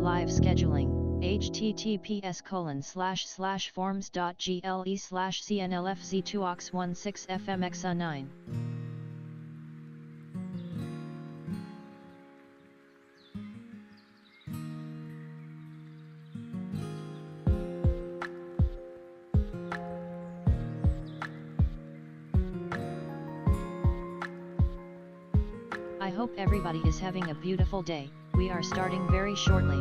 live scheduling, https://forms.gle/cnlfz2aux16fmxa9. I hope everybody is having a beautiful day. We are starting very shortly.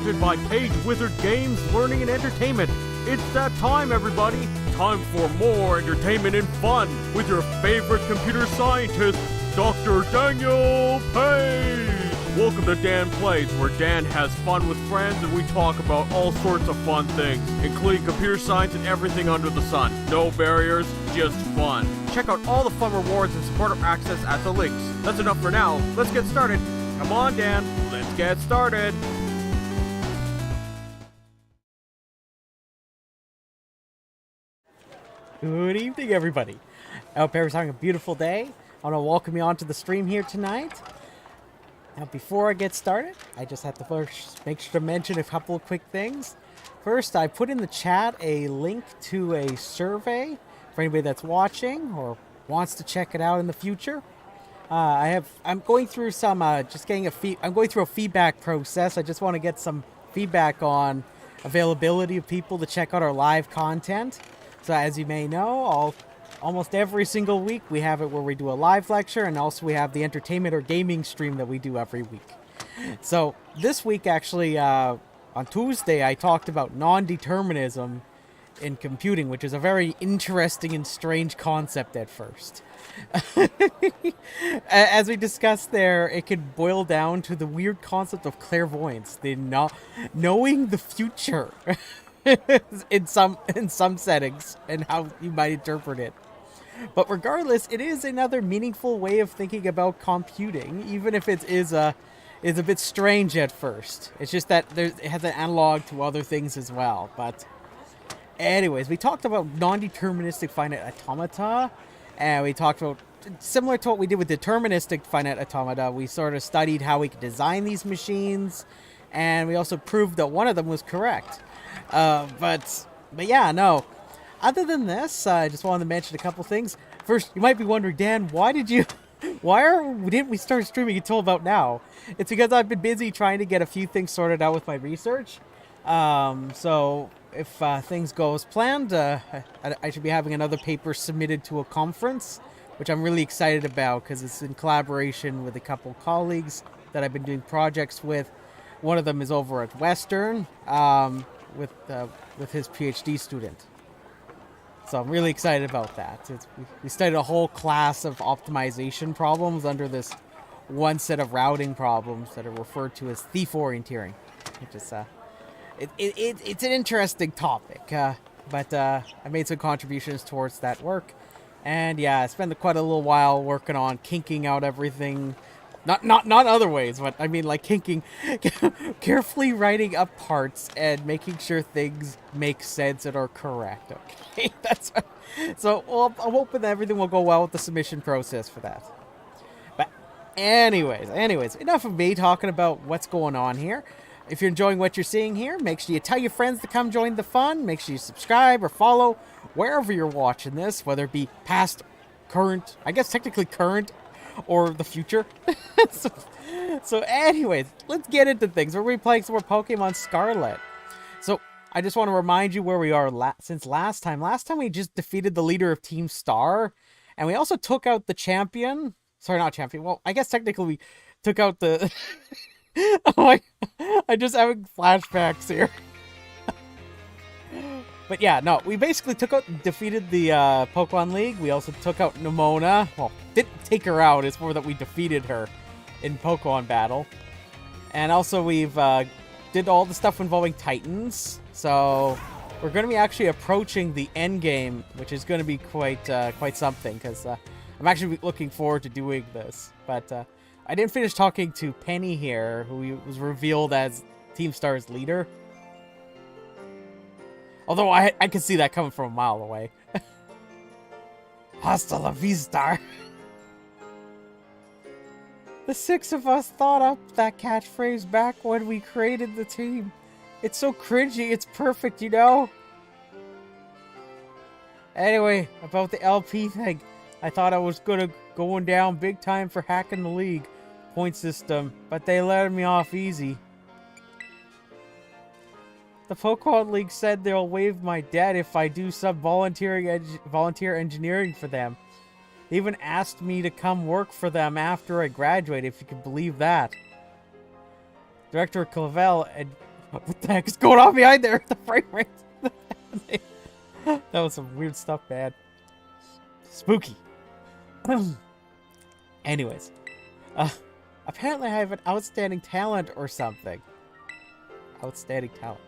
presented by Page Wizard Games, Learning and Entertainment. It's that time, everybody. Time for more entertainment and fun with your favorite computer scientist, Dr. Daniel Page. Welcome to Dan Plays, where Dan has fun with friends and we talk about all sorts of fun things, including computer science and everything under the sun. No barriers, just fun. Check out all the fun rewards and supporter access at the links. That's enough for now. Let's get started. Come on, Dan. Let's get started. Good evening, everybody. I hope everyone's having a beautiful day. I want to welcome you onto the stream here tonight. Now, before I get started, I just have to first make sure to mention a couple of quick things. First, I put in the chat a link to a survey for anybody that's watching or wants to check it out in the future. I'm going through some, I'm going through a feedback process. I just want to get some feedback on availability of people to check out our live content. So as you may know, almost every single week we have it where we do a live lecture, and also we have the entertainment or gaming stream that we do every week. So this week, actually, on Tuesday, I talked about non-determinism in computing, which is a very interesting and strange concept at first. As we discussed there, it could boil down to the weird concept of clairvoyance, knowing the future in some settings and how you might interpret it. But regardless, it is another meaningful way of thinking about computing, even if it is a bit strange at first. It's just that it has an analog to other things as well. But anyways, we talked about non-deterministic finite automata, and we talked about, similar to what we did with deterministic finite automata, we sort of studied how we could design these machines, and we also proved that one of them was correct. But yeah, no. Other than this, I just wanted to mention a couple things. First, you might be wondering, Dan, didn't we start streaming until about now? It's because I've been busy trying to get a few things sorted out with my research. So if things go as planned, I should be having another paper submitted to a conference, which I'm really excited about because it's in collaboration with a couple colleagues that I've been doing projects with. One of them is over at Western with his PhD student. So I'm really excited about that. We studied a whole class of optimization problems under this one set of routing problems that are referred to as thief orienteering. It's an interesting topic, but I made some contributions towards that work. And yeah, I spent quite a little while working on kinking out everything. Not other ways, but I mean like kinking, carefully writing up parts and making sure things make sense and are correct. Okay, so I'm hoping that everything will go well with the submission process for that. But anyways, enough of me talking about what's going on here. If you're enjoying what you're seeing here, make sure you tell your friends to come join the fun. Make sure you subscribe or follow wherever you're watching this, whether it be past, current, I guess technically current, or the future. so anyways, let's get into things. We're going to be playing some more Pokemon Scarlet. So I just want to remind you where we are since last time. Last time we just defeated the leader of Team Star, and we also took out the champion. Sorry, not champion. Well, I guess technically we took out the... I'm just having flashbacks here. But yeah, no, we basically defeated the Pokemon League. We also took out Nimona. Well, didn't take her out. It's more that we defeated her in Pokemon battle. And also we've did all the stuff involving Titans. So we're going to be actually approaching the end game, which is going to be quite something. Because I'm actually looking forward to doing this. But I didn't finish talking to Penny here, who was revealed as Team Star's leader. Although I could see that coming from a mile away. Hasta la vista. The six of us thought up that catchphrase back when we created the team. It's so cringy, it's perfect, you know? Anyway, about the LP thing. I thought I was going down big time for hacking the league point system, but they let me off easy. The Pokemon League said they'll waive my debt if I do some volunteer engineering for them. They even asked me to come work for them after I graduate, if you can believe that. Director What the heck is going on behind there? The frame rate. That was some weird stuff, man. Spooky. Anyways. Apparently I have an outstanding talent or something. Outstanding talent.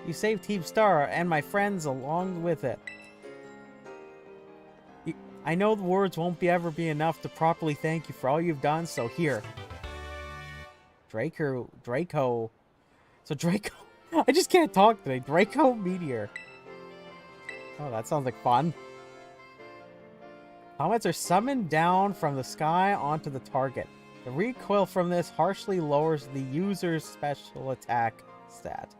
You saved Team Star and my friends along with it. I know the words won't ever be enough to properly thank you for all you've done, so here. Draikou. So Draikou. I just can't talk today. Draikou Meteor. Oh, that sounds like fun. Comets are summoned down from the sky onto the target. The recoil from this harshly lowers the user's special attack stat.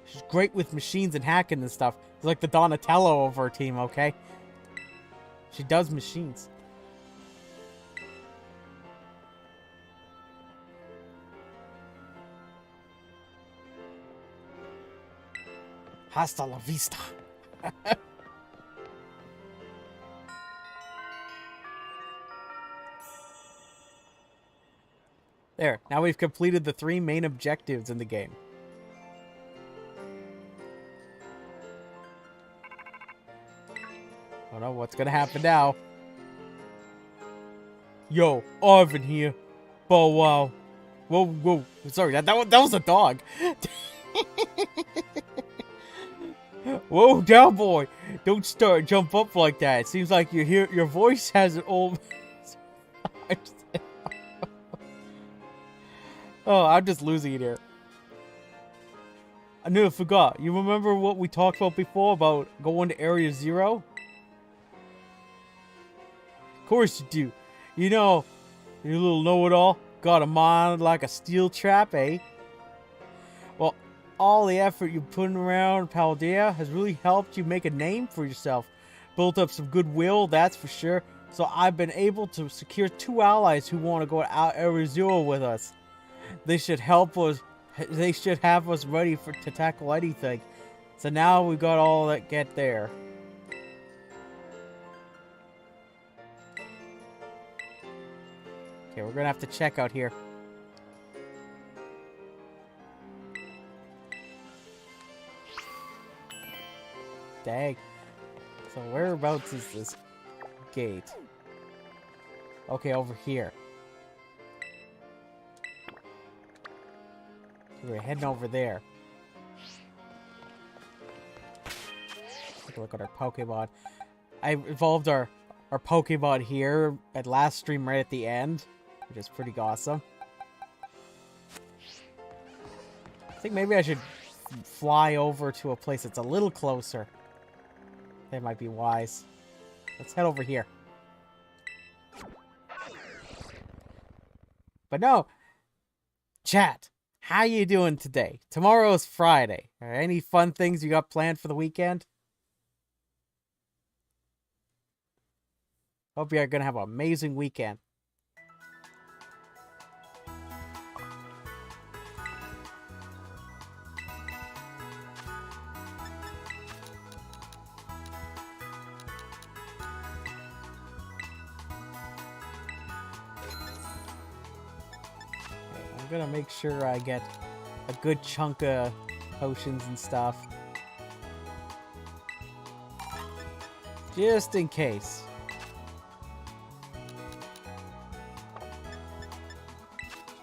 She's great with machines and hacking and stuff. It's like the Donatello of our team, okay? She does machines. Hasta la vista. There. Now we've completed the 3 main objectives in the game. I don't know what's gonna happen now. Yo, Arvin here. Bow wow. Whoa, whoa. Sorry, that was a dog. Whoa, down boy. Don't jump up like that. It seems like your voice has an old... Oh, I'm just losing it here. I nearly forgot. You remember what we talked about before about going to Area 0? Of course you do. You know, you little know-it-all. Got a mind like a steel trap, eh? Well, all the effort you've put around Paldea has really helped you make a name for yourself. Built up some goodwill, that's for sure. So I've been able to secure 2 allies who want to go out Area 0 with us. They should help us. They should have us ready to tackle anything. So now we got all that get there. Okay, we're gonna have to check out here. Dang. So whereabouts is this gate? Okay, over here. We're heading over there. Take a look at our Pokemon. I evolved our Pokemon here at last stream right at the end, which is pretty awesome. I think maybe I should fly over to a place that's a little closer. That might be wise. Let's head over here. But no! Chat! How you doing today? Tomorrow's Friday. Are any fun things you got planned for the weekend? Hope you are going to have an amazing weekend. I'm gonna make sure I get a good chunk of potions and stuff. Just in case.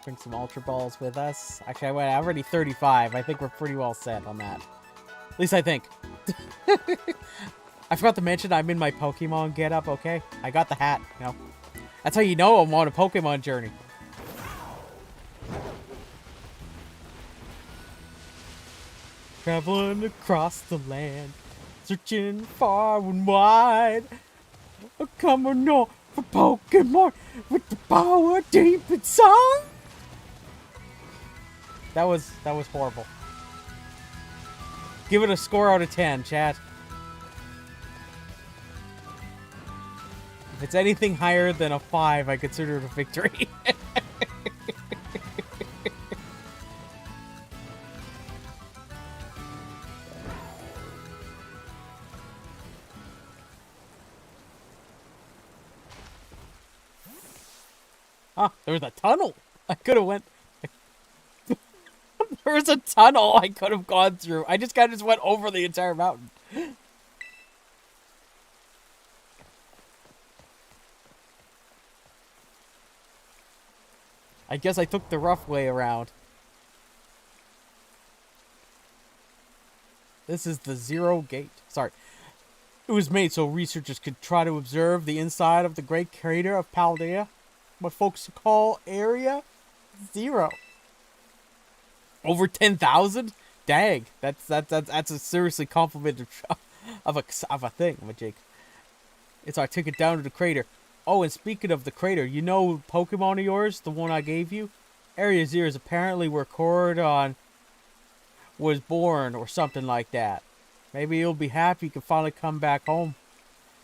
Bring some Ultra Balls with us. Actually, I'm already 35. I think we're pretty well set on that. At least I think. I forgot to mention I'm in my Pokemon getup, okay? I got the hat, you know. That's how you know I'm on a Pokemon journey. Traveling across the land, searching far and wide. Coming on for Pokemon with the power deep inside. That was horrible. Give it a score out of 10, chat. If it's anything higher than a 5, I consider it a victory. There was a tunnel. I could have went. There was a tunnel I could have gone through. I just kind of just went over the entire mountain. I guess I took the rough way around. This is the Zero Gate. Sorry. It was made so researchers could try to observe the inside of the great crater of Paldea. What folks call Area Zero. Over 10,000? Dang. That's a seriously compliment of a thing, Jake. It's our ticket down to the crater. Oh, and speaking of the crater, you know Pokemon of yours? The one I gave you? Area Zero is apparently where Cordon was born or something like that. Maybe you'll be happy you can finally come back home.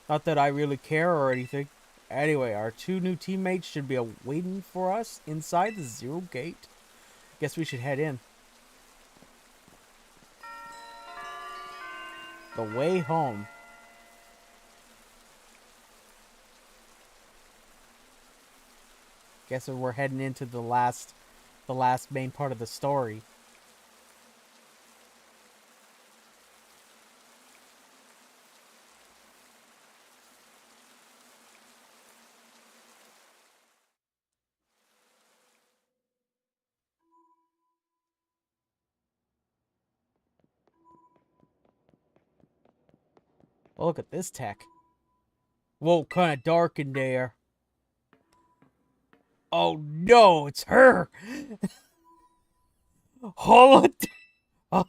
Not that I really care or anything. Anyway, our 2 new teammates should be waiting for us inside the Zero Gate. Guess we should head in. The way home. Guess we're heading into the last main part of the story. Oh, look at this tech. Whoa, kind of dark in there. Oh no, it's her! Hold on.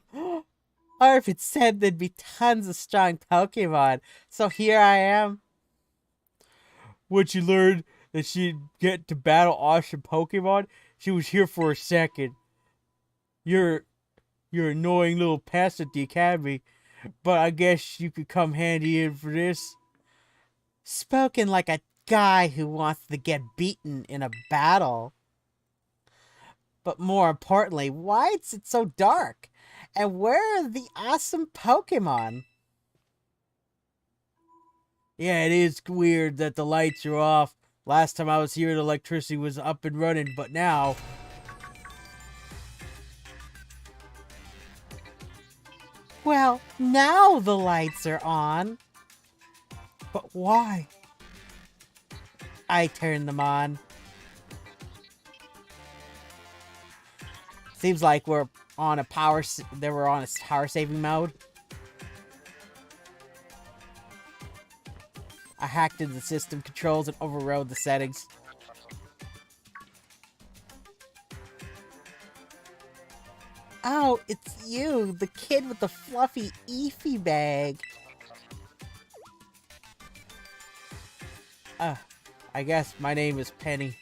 Arvid said there'd be tons of strong Pokemon, so here I am. When she learned that she'd get to battle awesome Pokemon, she was here for a second. You're annoying little pest at the academy, but I guess you could come handy in for this. Spoken like a guy who wants to get beaten in a battle. But more importantly, why is it so dark? And where are the awesome Pokemon? Yeah, it is weird that the lights are off. Last time I was here, the electricity was up and running, but now... Well, now the lights are on. But why? I turned them on. Seems like we're on a power saving mode. I hacked into the system controls and overrode the settings. Oh, it's you, the kid with the fluffy Eefy bag. I guess my name is Penny.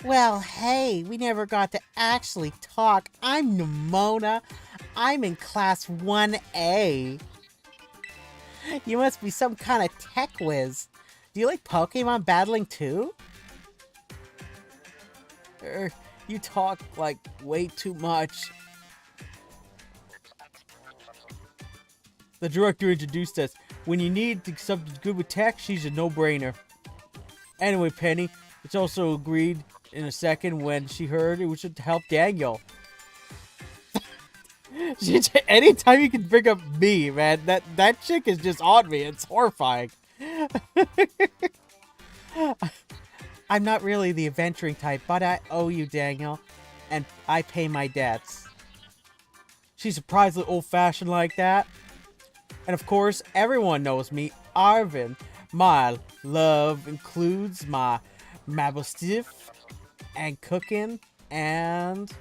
Well, hey, we never got to actually talk. I'm Nimona. I'm in class 1A. You must be some kind of tech whiz. Do you like Pokemon battling too? You talk like way too much. The director introduced us. When you need something good with tech, she's a no-brainer. Anyway, Penny, it's also agreed in a second when she heard it was to help Daniel. Anytime you can bring up me, man, that chick is just on me. It's horrifying. I'm not really the adventuring type, but I owe you, Daniel, and I pay my debts. She's surprisingly old-fashioned like that. And of course, everyone knows me, Arvin. My love includes my marble stiff and cooking and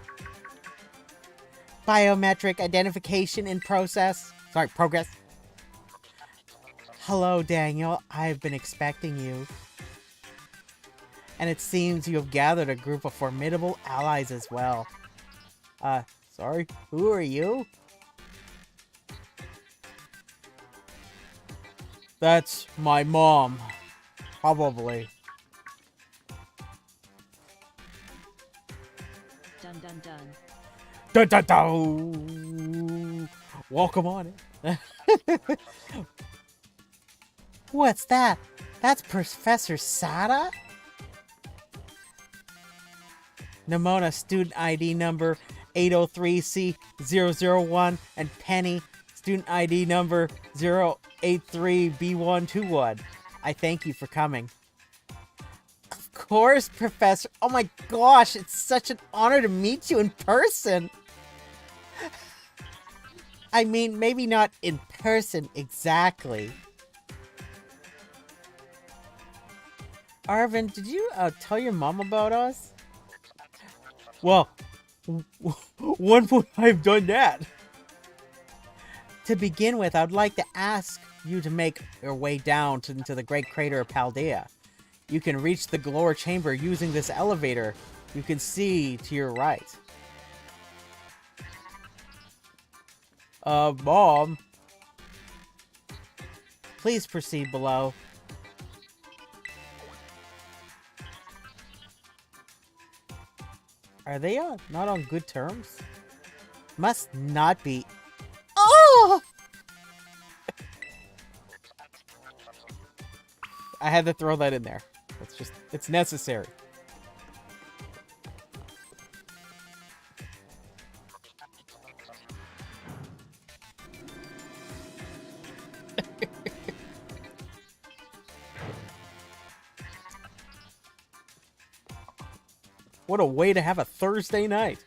biometric identification in progress. Hello, Daniel. I've been expecting you. And it seems you have gathered a group of formidable allies as well. Sorry, who are you? That's my mom. Probably. Dun dun dun. Dun dun dun! Welcome on in. What's that? That's Professor Sada? Nimona, student ID number 803C001, and Penny, student ID number 083B121. I thank you for coming. Of course, Professor. Oh my gosh, it's such an honor to meet you in person. I mean, maybe not in person exactly. Arvin, did you tell your mom about us? Well, when would I have done that? To begin with, I'd like to ask you to make your way down into the great crater of Paldea. You can reach the Glower Chamber using this elevator. You can see to your right. Mom. Please proceed below. Are they not on good terms? Must not be. Oh! I had to throw that in there. It's necessary. What a way to have a Thursday night.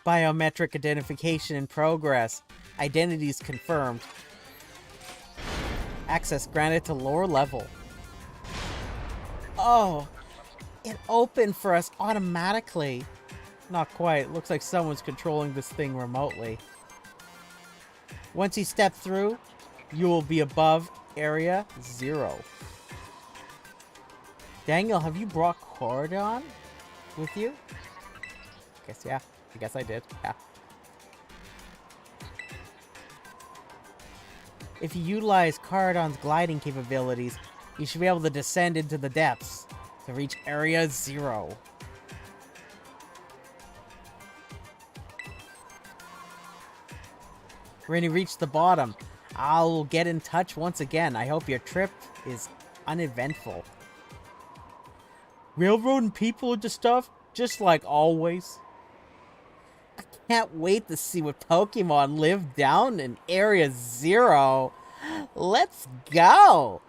Biometric identification in progress. Identities confirmed. Access granted to lower level. Oh, it opened for us automatically. Not quite. Looks like someone's controlling this thing remotely. Once you step through, you will be above Area 0. Daniel, have you brought Cordon with you? Yeah. I guess I did. Yeah. If you utilize Cardon's gliding capabilities, you should be able to descend into the depths to reach Area 0. When you reach the bottom, I'll get in touch once again. I hope your trip is uneventful. Railroading people into stuff, just like always. I can't wait to see what Pokemon live down in Area 0. Let's go!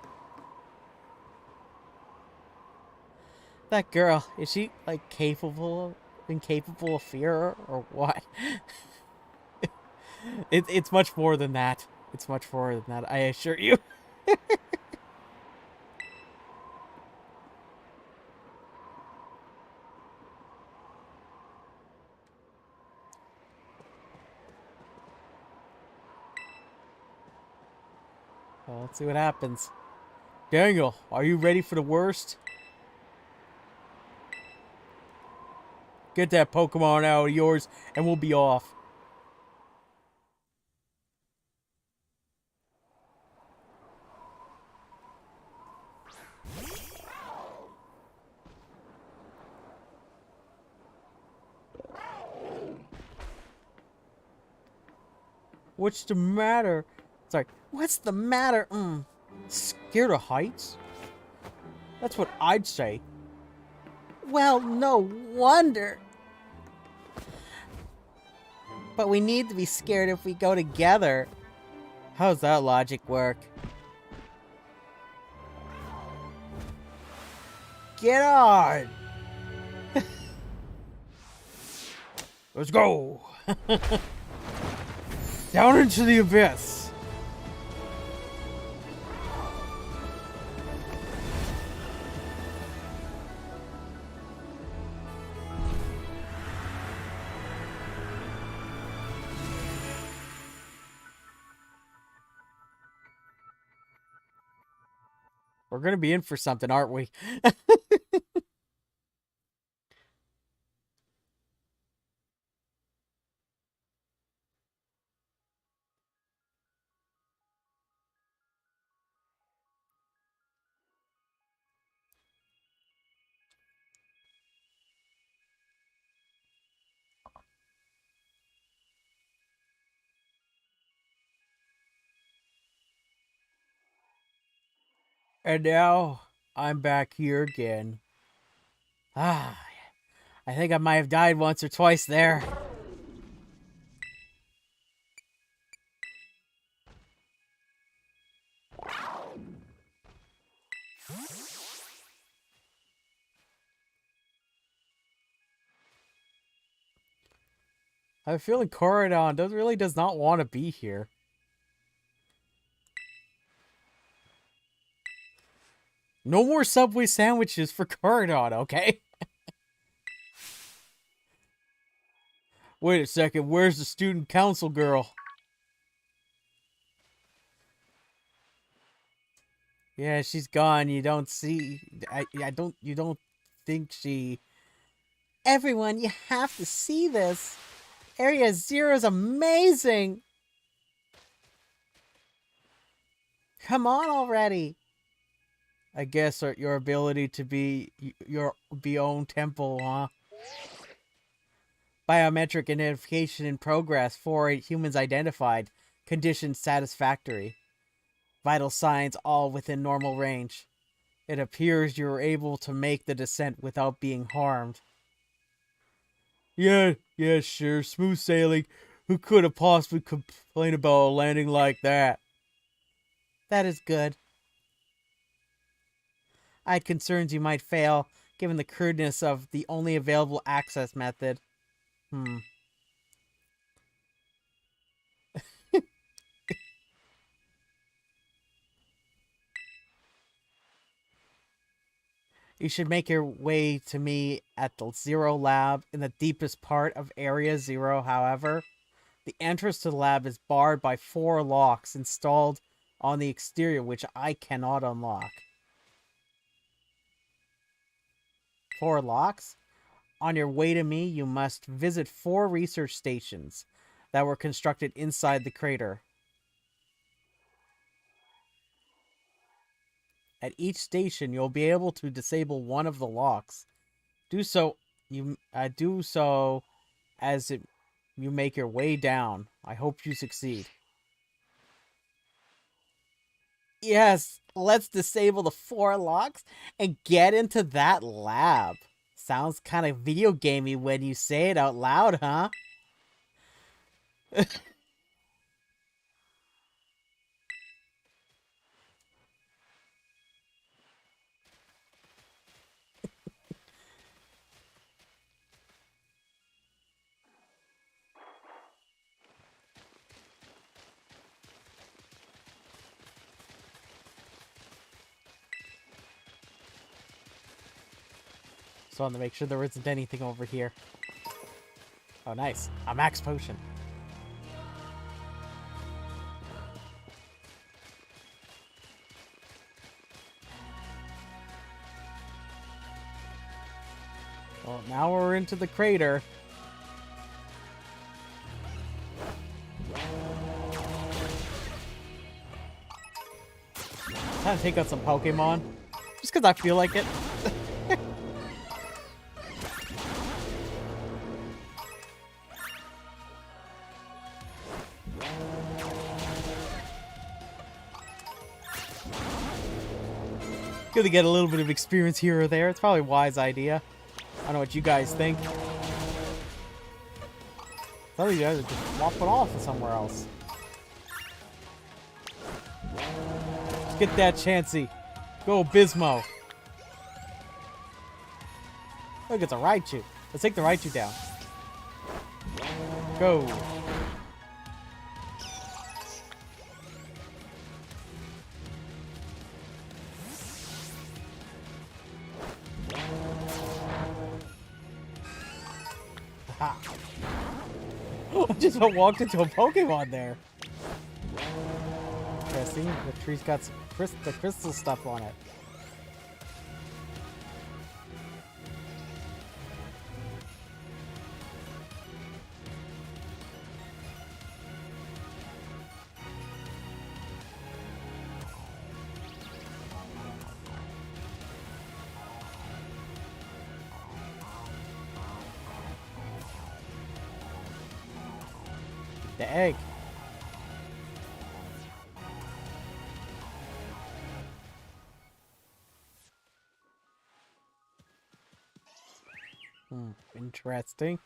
That girl, is she, like, incapable of fear, or what? It's much more than that. It's much more than that, I assure you. Well, let's see what happens. Daniel, are you ready for the worst? Get that Pokemon out of yours, and we'll be off. What's the matter? Sorry. What's the matter? Scared of heights? That's what I'd say. Well, no wonder. But we need to be scared if we go together. How's that logic work? Get on! Let's go! Down into the abyss! We're gonna be in for something, aren't we? And now I'm back here again. Ah, I think I might have died once or twice there. I have a feeling Coridon really does not want to be here. No more Subway sandwiches for Coridon, okay? Wait a second, where's the student council girl? Yeah, she's gone. You don't see... You don't think she... Everyone, you have to see this. Area Zero is amazing. Come on already. I guess your ability to be your own temple, huh? Biometric identification in progress. 4 humans identified. Condition satisfactory. Vital signs all within normal range. It appears you were able to make the descent without being harmed. Yeah, sure. Smooth sailing. Who could have possibly complained about a landing like that? That is good. I had concerns you might fail, given the crudeness of the only available access method. You should make your way to me at the Zero Lab in the deepest part of Area Zero, however. The entrance to the lab is barred by 4 locks installed on the exterior, which I cannot unlock. 4 locks? On your way to me, you must visit 4 research stations that were constructed inside the crater. At each station, you'll be able to disable one of the locks. Do so as you make your way down. I hope you succeed. Yes, let's disable the 4 locks and get into that lab. Sounds kind of video gamey when you say it out loud, huh? So I want to make sure there isn't anything over here. Oh, nice. A max potion. Well, now we're into the crater. Time to take out some Pokemon. Just because I feel like it. Good to get a little bit of experience here or there. It's probably a wise idea. I don't know what you guys think. Some of you guys are just flopping off somewhere else. Let's get that Chansey. Go Bismo. Look, it's a Raichu. Let's take the Raichu down. Go. I just walked into a Pokemon there. Yeah, see? The tree's got some the crystal stuff on it. The egg. Interesting.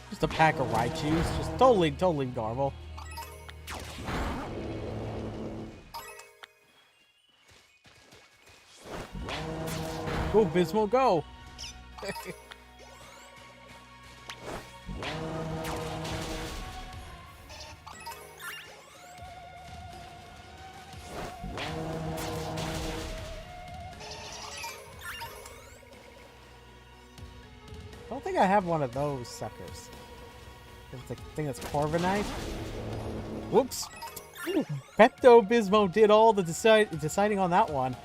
Just a pack of Raichus, just totally normal. Go, Bismo, go! I don't think I have one of those suckers. It's the thing that's Corviknight. Whoops! Pecto Bismo did all the deciding on that one.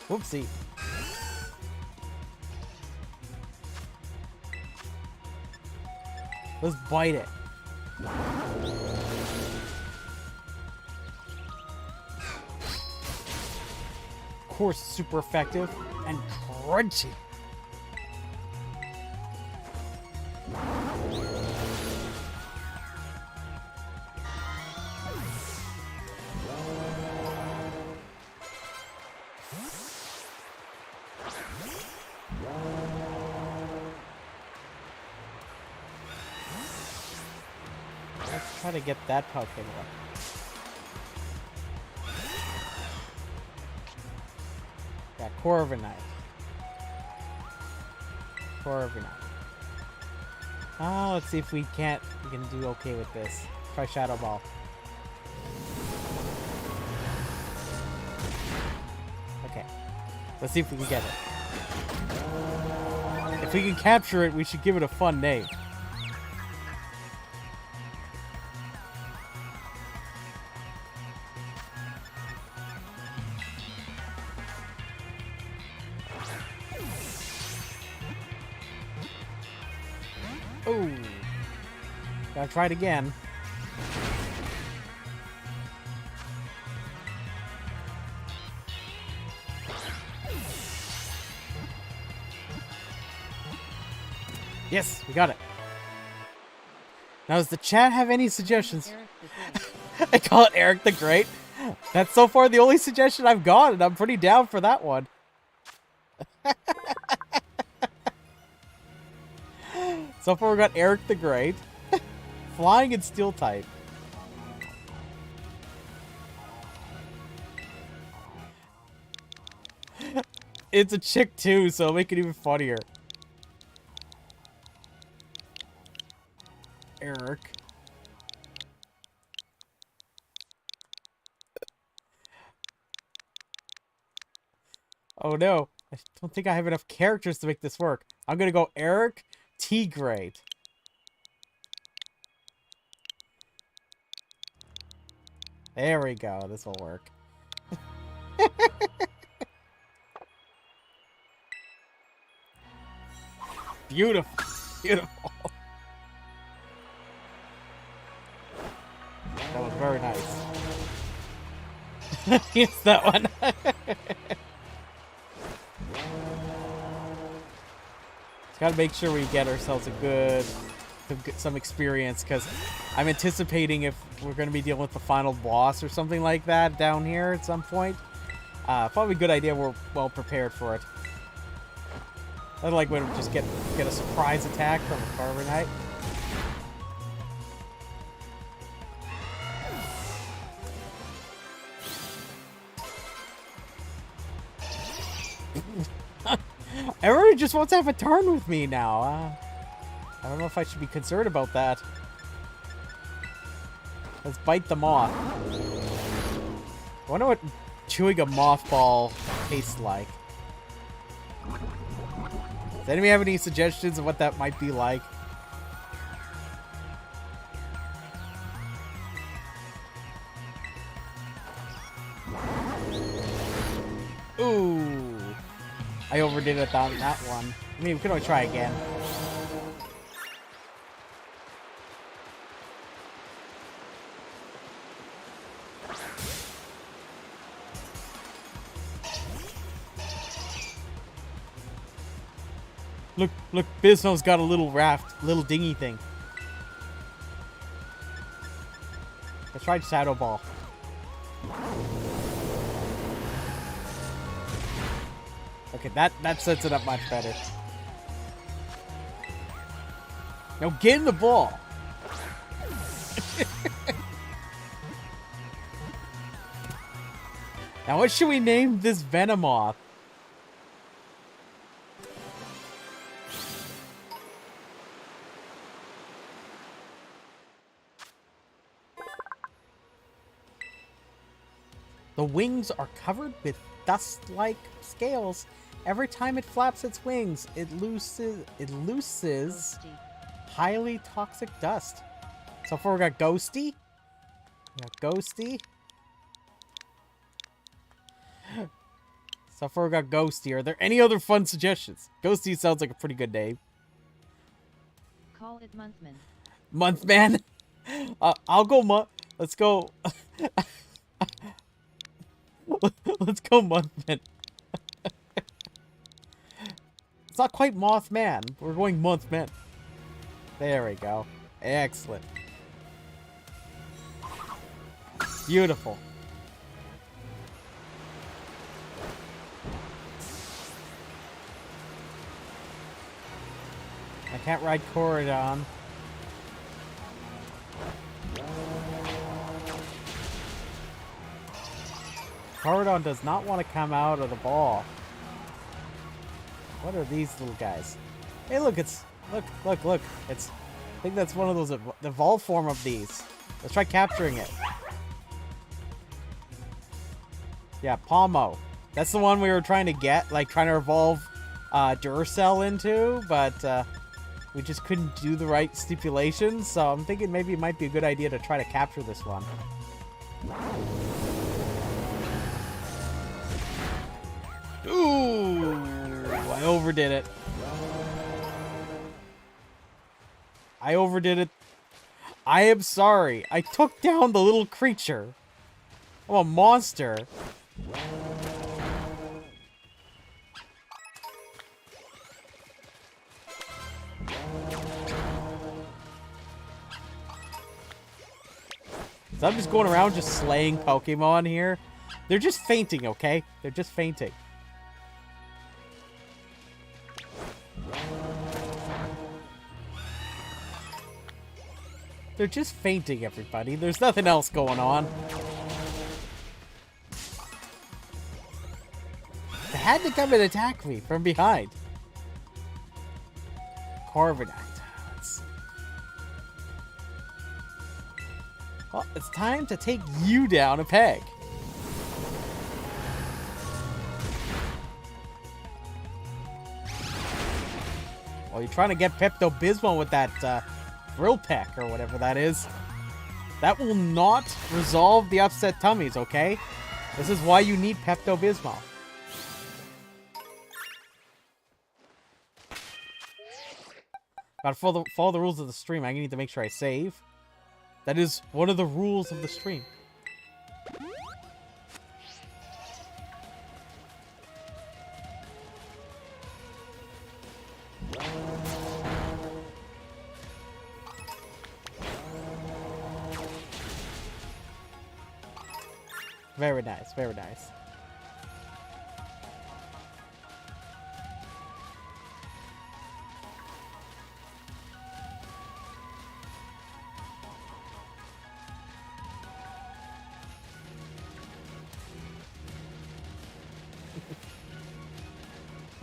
Whoopsie. Let's bite it. Of course, super effective and crunchy. Let's try to get that Pokemon. Yeah, Corviknight. Oh, let's see if we can do okay with this. Try Shadow Ball. Okay. Let's see if we can get it. If we can capture it, we should give it a fun name. Oh, gotta try it again. Yes, we got it. Now, does the chat have any suggestions? I call it Eric the Great. That's so far the only suggestion I've got, and I'm pretty down for that one. So far we got Eric the Great. Flying and Steel type. It's a chick too, so it'll make it even funnier. Eric. Oh no, I don't think I have enough characters to make this work. I'm gonna go Eric T-Grade. There we go, this will work. Beautiful, beautiful. That was very nice. Yes, that one. Gotta make sure we get ourselves some experience, because I'm anticipating if we're going to be dealing with the final boss or something like that down here at some point. Probably a good idea we're well prepared for it. I like when we just get a surprise attack from a Corviknight. Everyone just wants to have a turn with me now. I don't know if I should be concerned about that. Let's bite the moth. I wonder what chewing a mothball tastes like. Does anybody have any suggestions of what that might be like? overdid it on that one. I mean, we can always try again. Look, Bisno's got a little raft, little dinghy thing. Let's try Shadow Ball. Okay, that sets it up much better. Now get in the ball. Now what should we name this Venomoth? The wings are covered with dust-like scales. Every time it flaps its wings, it looses Ghosty. highly toxic dust. So far we got Ghosty. So far we got Ghosty. Are there any other fun suggestions? Ghosty sounds like a pretty good name. Call it Monthman. Monthman? I'll go Let's go. Let's go Monthman. It's not quite Mothman. We're going Monthman. There we go. Excellent. Beautiful. I can't ride Corridon. Corridon does not want to come out of the ball. What are these little guys? Hey, look, look. I think that's one of those, the evolved form of these. Let's try capturing it. Yeah, Palmo. That's the one we were trying to get, like trying to evolve Duracell into, but we just couldn't do the right stipulations, so I'm thinking maybe it might be a good idea to try to capture this one. Ooh, I overdid it. I am sorry. I took down the little creature. I'm a monster. So I'm just going around just slaying Pokemon here. They're just fainting, okay? They're just fainting. They're just fainting, everybody. There's nothing else going on. They had to come and attack me from behind. Corviknight. Well, it's time to take you down a peg. Well, you're trying to get Pepto-Bismol with that Drill Peck or whatever that is. That will not resolve the upset tummies, okay? This is why you need Pepto-Bismol. Gotta follow the rules of the stream. I need to make sure I save. That is one of the rules of the stream. Very nice, very nice.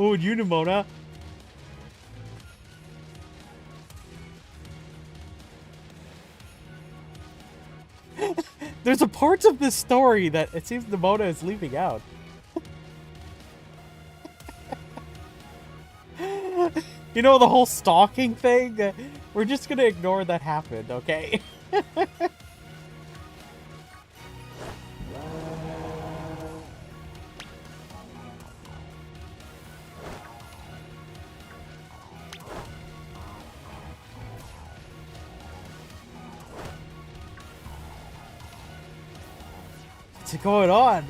Oh, Unimona. There's a parts of this story that it seems Nimona is leaving out. You know, the whole stalking thing? We're just gonna ignore that happened, okay? What's going on?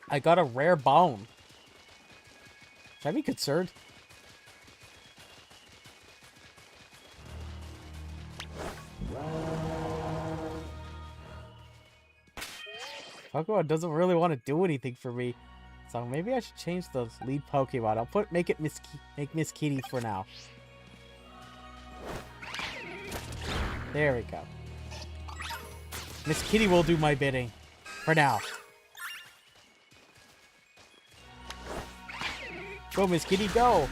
I got a rare bone. Should I be concerned? Pokemon doesn't really want to do anything for me. So maybe I should change the lead Pokemon. I'll make it Miss Kitty for now. There we go. Miss Kitty will do my bidding. For now. Go, Miss Kitty, go!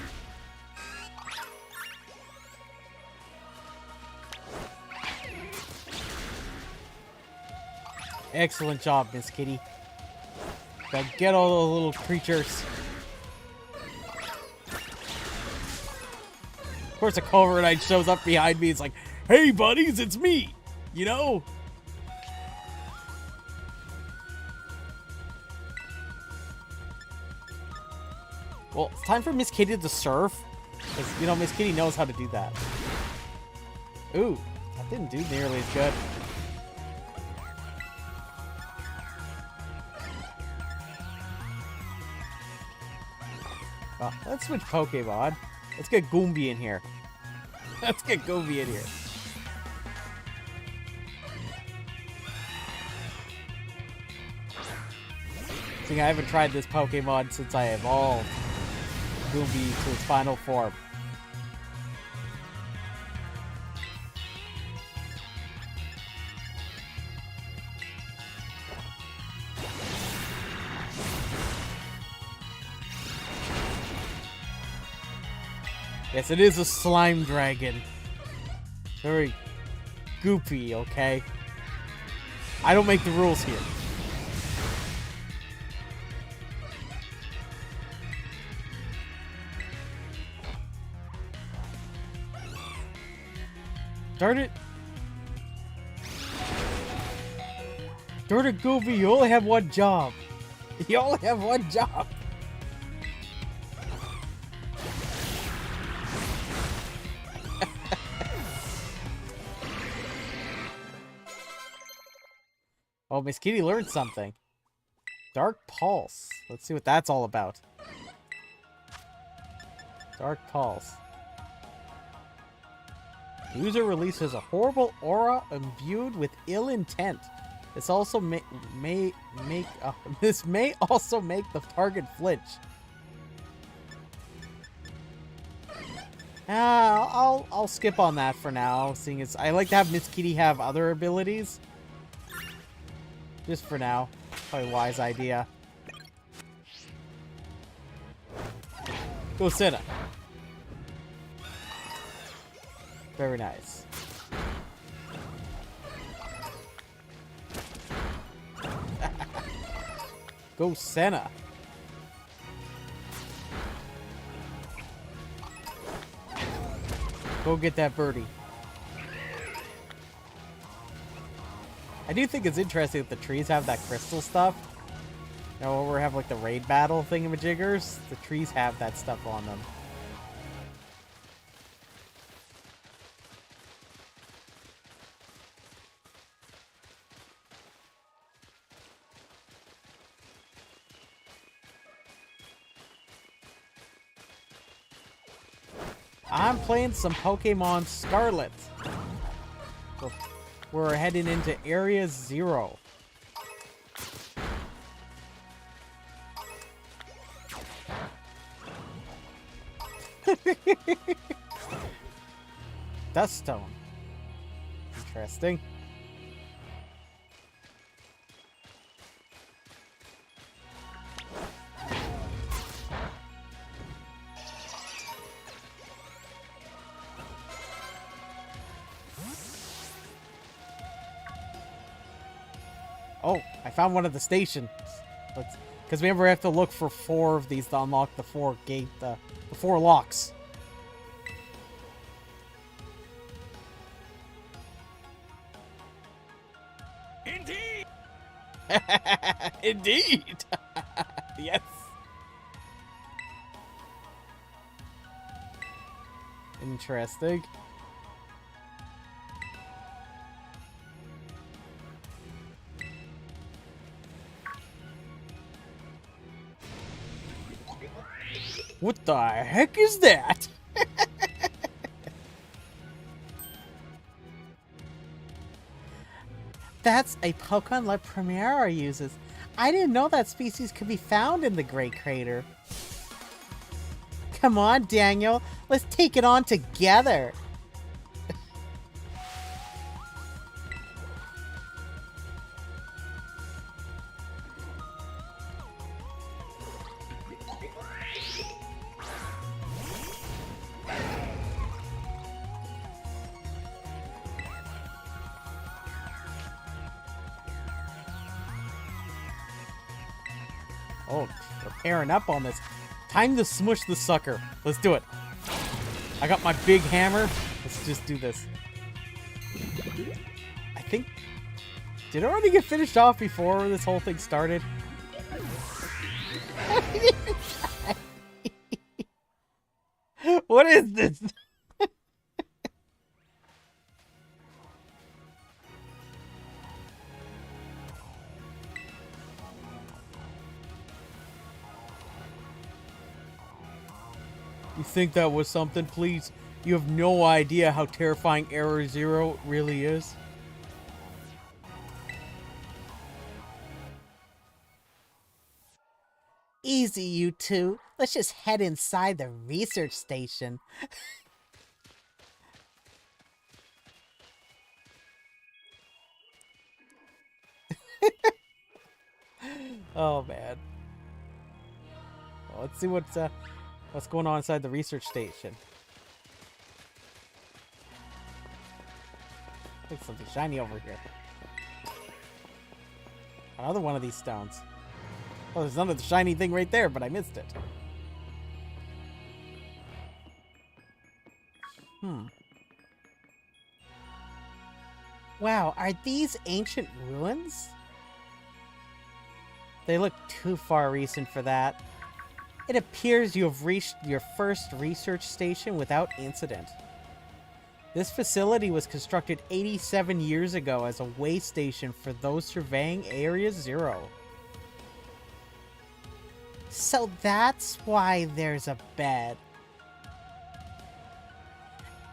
Excellent job, Miss Kitty. Now get all the little creatures. Of course, a Culver Knight shows up behind me. It's like, hey, buddies, it's me! You know? Well, it's time for Miss Kitty to surf. Because, you know, Miss Kitty knows how to do that. Ooh, that didn't do nearly as good. Well, let's switch Pokemon. Let's get Goombi in here. Let's get Goombi in here. I think I haven't tried this Pokemon since I evolved Goombi to its final form. Yes, it is a slime dragon. Very goopy, okay? I don't make the rules here. Darn it. Darn it, Goofy, you only have one job. You only have one job. Oh, Miss Kitty learned something. Dark Pulse. Let's see what that's all about. Dark Pulse. User releases a horrible aura imbued with ill intent. This also this may also make the target flinch. I'll skip on that for now, seeing as I like to have Miss Kitty have other abilities. Just for now. Probably a wise idea. Go Senna. Very nice. Go Senna. Go get that birdie. I do think it's interesting that the trees have that crystal stuff. You know, where we have like the raid battle thingamajiggers, the trees have that stuff on them. I'm playing some Pokemon Scarlet. We're heading into Area 0. Dust Stone. Interesting. Oh, I found one of the stations. Because remember, we have to look for 4 of these to unlock the 4 locks. Indeed! Indeed! Yes. Interesting. What the heck is that? That's a Pokemon La Primera uses. I didn't know that species could be found in the Great Crater. Come on, Daniel. Let's take it on together. Oh, we're pairing up on this. Time to smush the sucker. Let's do it. I got my big hammer. Let's just do this. I think... Did it already get finished off before this whole thing started? What is this? You think that was something, please? You have no idea how terrifying Error Zero really is. Easy, you two. Let's just head inside the research station. Oh, man. Well, let's see what's going on inside the research station. There's something shiny over here. Another one of these stones. Oh, there's another shiny thing right there, but I missed it. Wow, are these ancient ruins? They look too far recent for that. It appears you have reached your first research station without incident. This facility was constructed 87 years ago as a way station for those surveying Area Zero. So that's why there's a bed.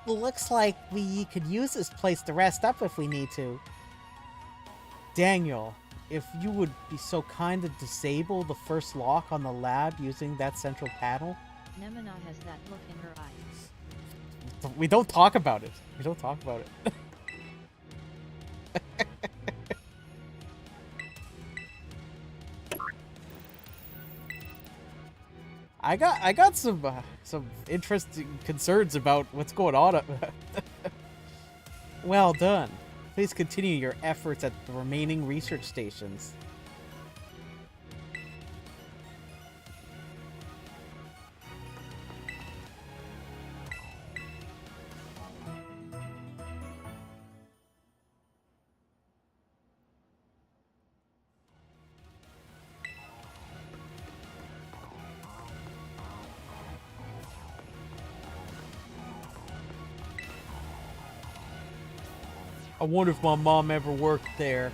Looks like we could use this place to rest up if we need to. Daniel, if you would be so kind to disable the first lock on the lab using that central panel. Nemana has that look in her eyes. We don't talk about it. We don't talk about it. I got some interesting concerns about what's going on. Well done. Please continue your efforts at the remaining research stations. I wonder if my mom ever worked here.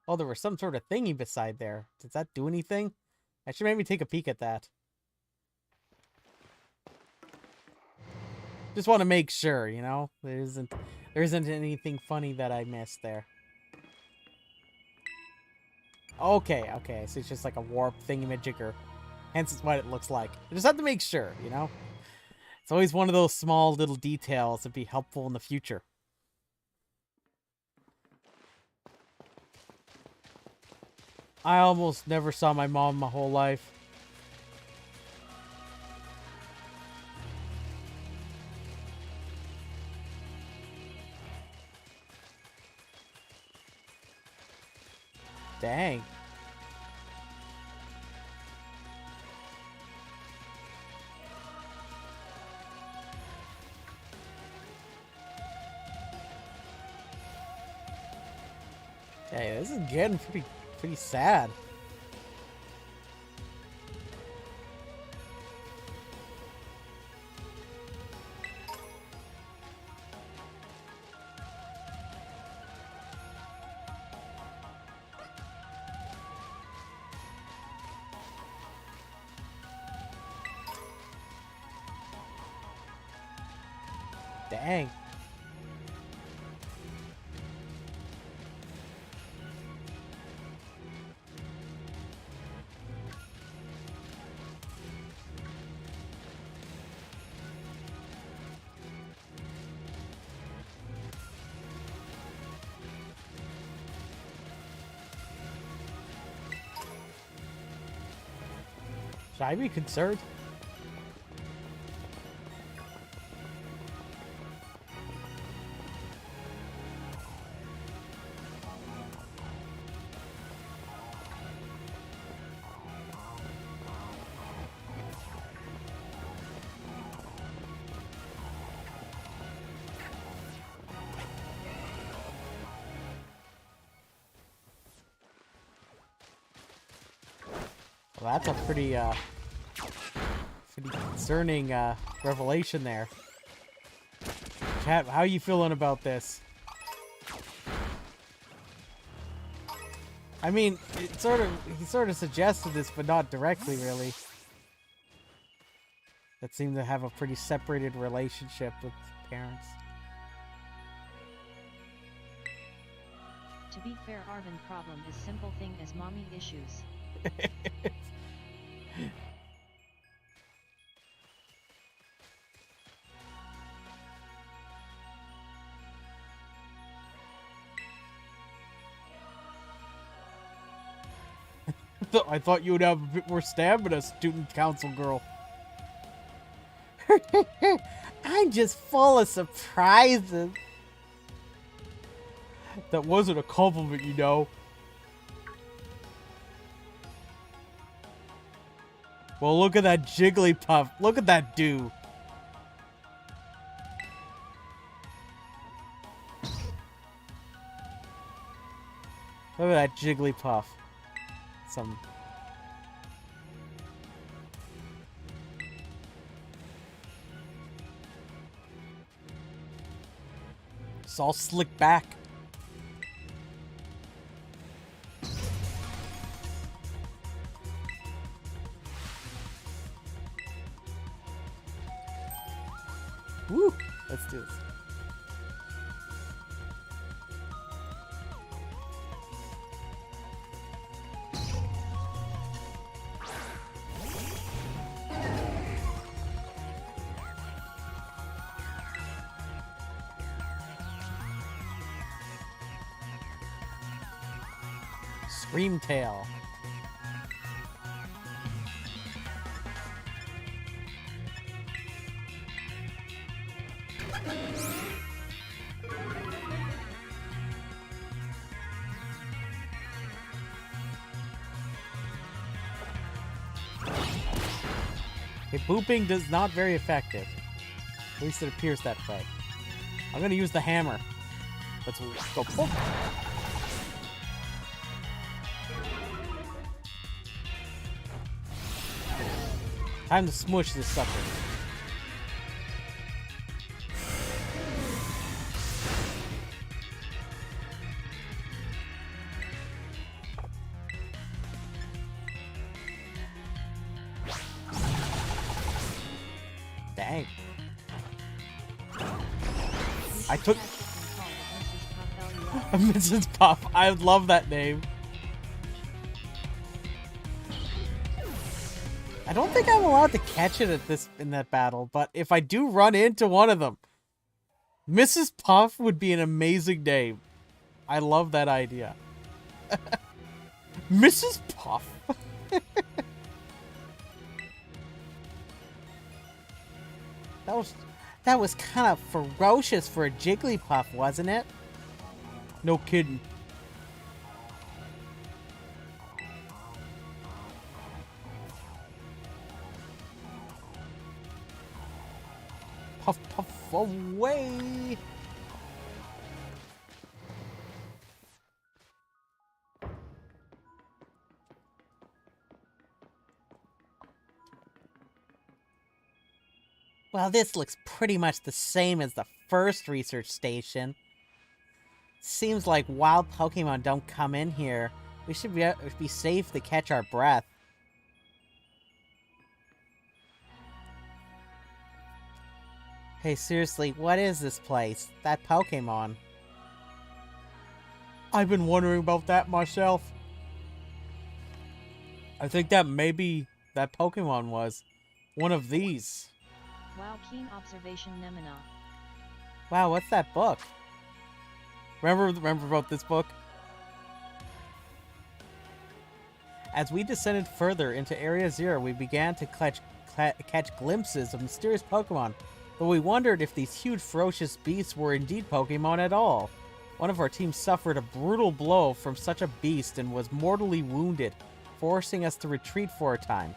Oh, there was some sort of thingy beside there. Does that do anything? I should maybe take a peek at that. Just want to make sure, you know? There isn't anything funny that I missed there. Okay, so it's just like a warp thingamajigger. Hence it's what it looks like. I just have to make sure, you know? It's always one of those small little details that'd be helpful in the future. I almost never saw my mom my whole life. Dang. Hey, this is getting pretty sad. Dang. Should I be concerned? Well, that's a pretty concerning revelation there. Chat, how are you feeling about this? I mean, he sort of suggested this, but not directly, really. That seemed to have a pretty separated relationship with parents. To be fair, Arvin problem is simple thing as mommy issues. I thought you would have a bit more stamina, student council girl. I'm just full of surprises. That wasn't a compliment, you know. Well, look at that Jigglypuff. Look at that do. Look at that Jigglypuff. Some... It's all slick back. Woo! Let's do this. Screamtail. Okay, booping is not very effective. At least it appears that way. I'm gonna use the hammer. Let's go. Boop. Time to smush this sucker. Dang. I took Mrs. Puff. I love that name. I don't think I'm allowed to catch it in that battle, but if I do run into one of them, Mrs. Puff would be an amazing name. I love that idea. Mrs. Puff. That was kind of ferocious for a Jigglypuff, wasn't it? No kidding. Puff, puff away! Well, this looks pretty much the same as the first research station. Seems like wild Pokemon don't come in here. We should be safe to catch our breath. Hey, seriously, what is this place? That Pokemon. I've been wondering about that myself. I think that maybe that Pokemon was one of these. Wow, keen observation, Nemina. Wow, what's that book? Remember about this book? As we descended further into Area Zero, we began to catch glimpses of mysterious Pokemon, but we wondered if these huge ferocious beasts were indeed Pokemon at all. One of our team suffered a brutal blow from such a beast and was mortally wounded, forcing us to retreat for a time.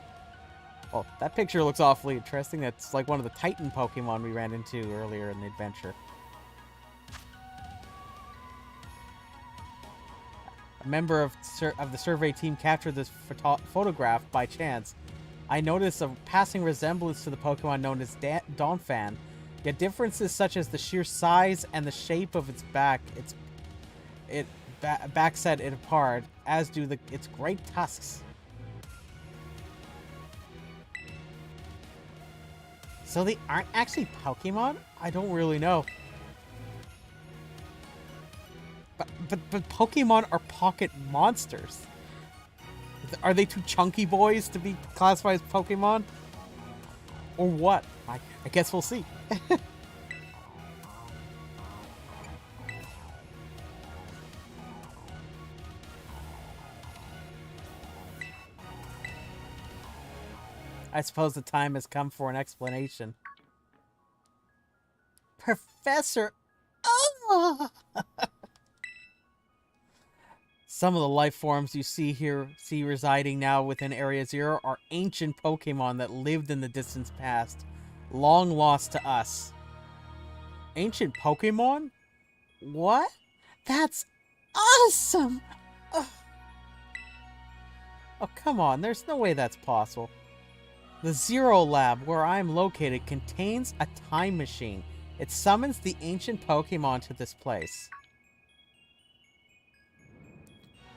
Oh, that picture looks awfully interesting. That's like one of the Titan Pokemon we ran into earlier in the adventure. A member of the survey team captured this photograph by chance. I noticed a passing resemblance to the Pokemon known as Donphan, yet differences such as the sheer size and the shape of its back, back set it apart, as do its great tusks. So they aren't actually Pokemon? I don't really know. But Pokemon are pocket monsters. Are they too chunky boys to be classified as Pokemon? Or what? I guess we'll see. I suppose the time has come for an explanation. Professor! Oh! Some of the life forms you see residing now within Area Zero are ancient Pokemon that lived in the distant past, long lost to us. Ancient Pokemon? What? That's awesome! Ugh. Oh, come on, there's no way that's possible. The Zero Lab, where I am located, contains a time machine. It summons the ancient Pokemon to this place.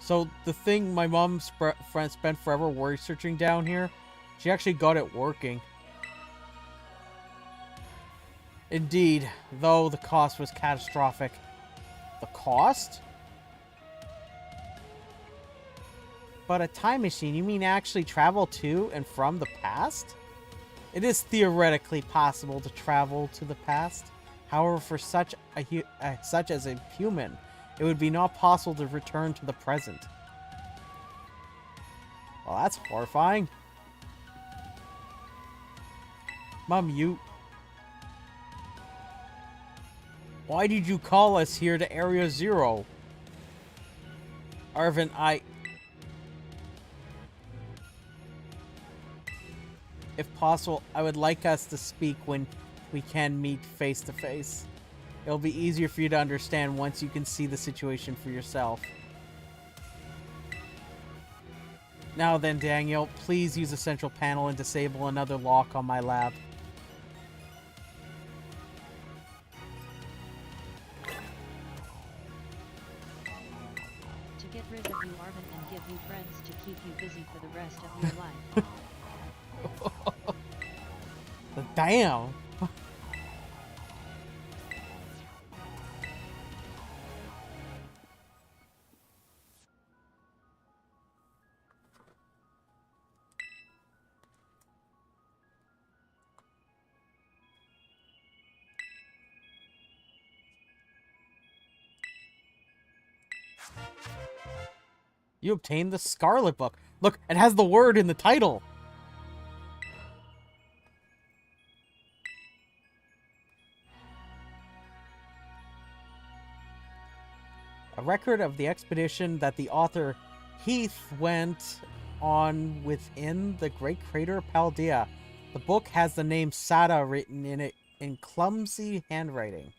So the thing my mom spent forever researching down here, she actually got it working. Indeed, though the cost was catastrophic. The cost? But a time machine, you mean actually travel to and from the past? It is theoretically possible to travel to the past. However, for such as a human, it would be not possible to return to the present. Well, that's horrifying. Mom, why did you call us here to Area Zero? Arvin, if possible, I would like us to speak when we can meet face to face. It'll be easier for you to understand once you can see the situation for yourself. Now then, Daniel, please use the central panel and disable another lock on my lab. To get rid of you, Arvin, and give you friends to keep you busy for the rest of your life. Damn! You obtained the Scarlet book. Look, it has the word in the title. A record of the expedition that the author Heath went on within the great crater Paldea. The book has the name Sada written in it in clumsy handwriting.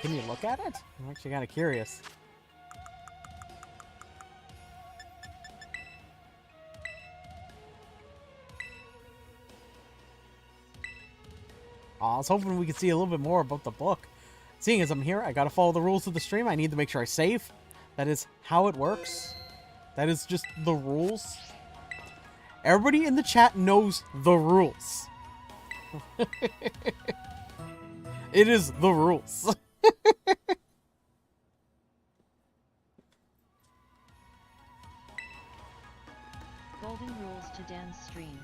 Can you look at it? I'm actually kind of curious. I was hoping we could see a little bit more about the book. Seeing as I'm here, I gotta follow the rules of the stream. I need to make sure I save. That is how it works. That is just the rules. Everybody in the chat knows the rules. It is the rules. Golden rules to Dan's stream.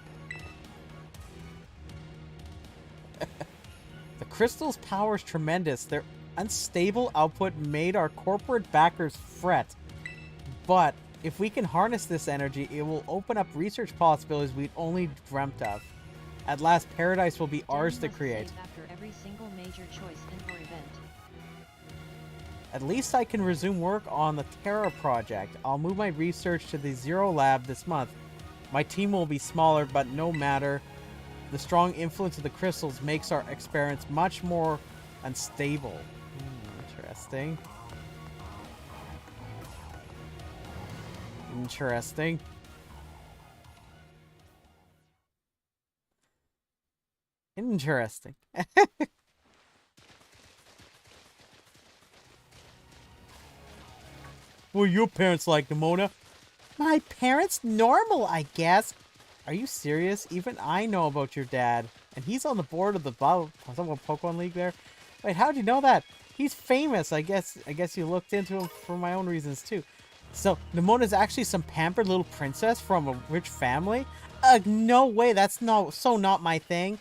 The crystal's power is tremendous. Their unstable output made our corporate backers fret. But if we can harness this energy, it will open up research possibilities we'd only dreamt of. At last, paradise will be ours to create. After every single major choice in our event. At least I can resume work on the Terra project. I'll move my research to the Zero Lab this month. My team will be smaller, but no matter. The strong influence of the crystals makes our experiments much more unstable. Interesting. Interesting. Interesting. What are your parents like, Nimona? My parents? Normal, I guess. Are you serious? Even I know about your dad. And he's on the board of the Pokemon League there. Wait, how'd you know that? He's famous. I guess you looked into him for my own reasons too. So, Nimona's actually some pampered little princess from a rich family? No way, that's not my thing.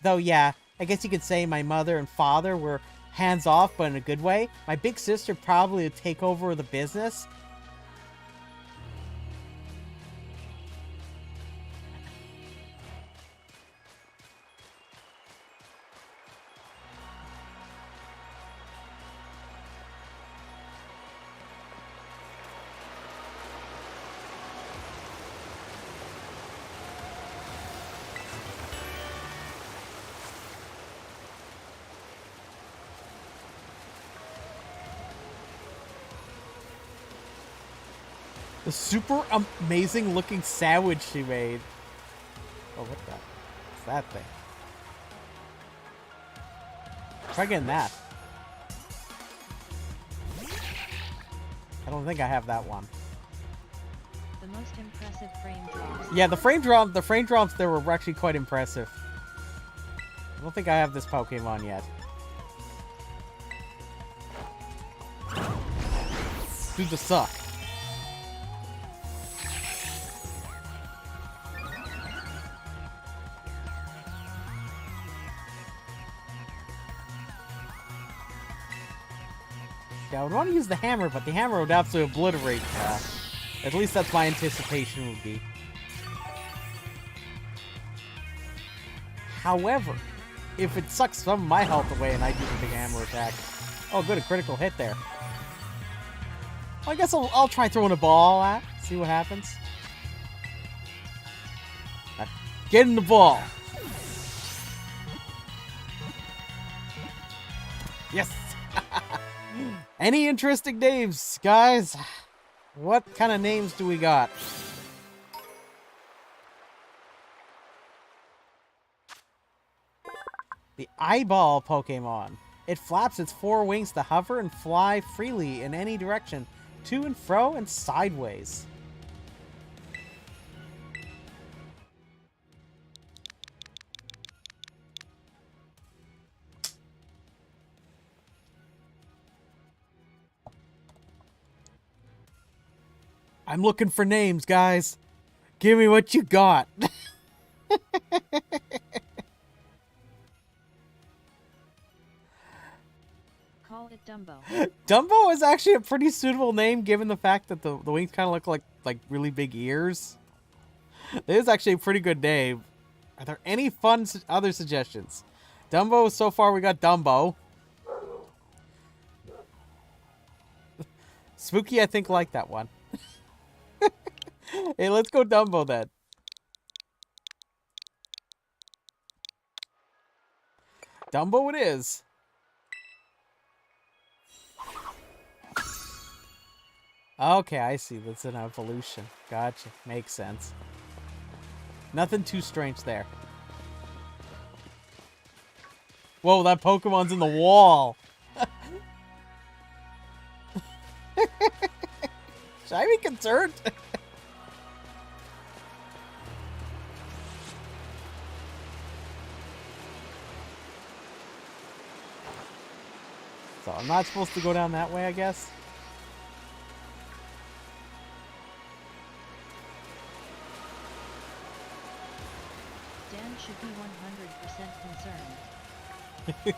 Though, yeah, I guess you could say my mother and father were hands-off, but in a good way. My big sister probably would take over the business. The super amazing looking sandwich she made. Oh, what's that thing? Try getting that. I don't think I have that one. The most impressive frame drops. Yeah, the frame drops there were actually quite impressive. I don't think I have this Pokemon yet. Dude, the suck. I would want to use the hammer, but the hammer would absolutely obliterate. At least that's my anticipation would be. However, if it sucks some of my health away and I do the big hammer attack. Oh, good, a critical hit there. Well, I guess I'll try throwing a ball at, see what happens. Get in the ball. Yes. Any interesting names, guys? What kind of names do we got? The eyeball Pokemon. It flaps its 4 wings to hover and fly freely in any direction, to and fro and sideways. I'm looking for names, guys. Give me what you got. Call it Dumbo. Dumbo is actually a pretty suitable name given the fact that the wings kind of look like really big ears. It is actually a pretty good name. Are there any fun other suggestions? Dumbo, so far we got Dumbo. Spooky, I think, liked that one. Hey, let's go Dumbo then. Dumbo it is. Okay, I see. That's an evolution. Gotcha. Makes sense. Nothing too strange there. Whoa, that Pokemon's in the wall. Should I be concerned? So I'm not supposed to go down that way, I guess. Dan should be 100% concerned.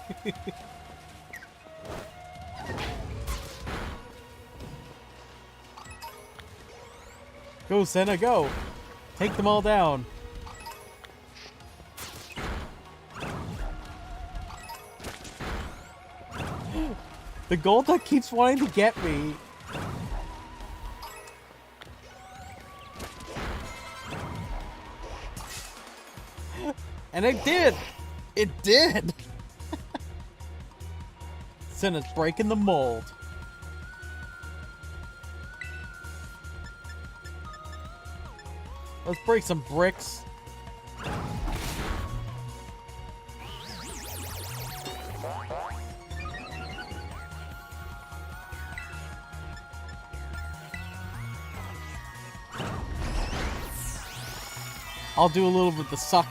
Go, Senna, go! Take them all down. The gold duck keeps wanting to get me. And it did! It did! Senna's breaking the mold. Let's break some bricks. I'll do a little bit of the suck.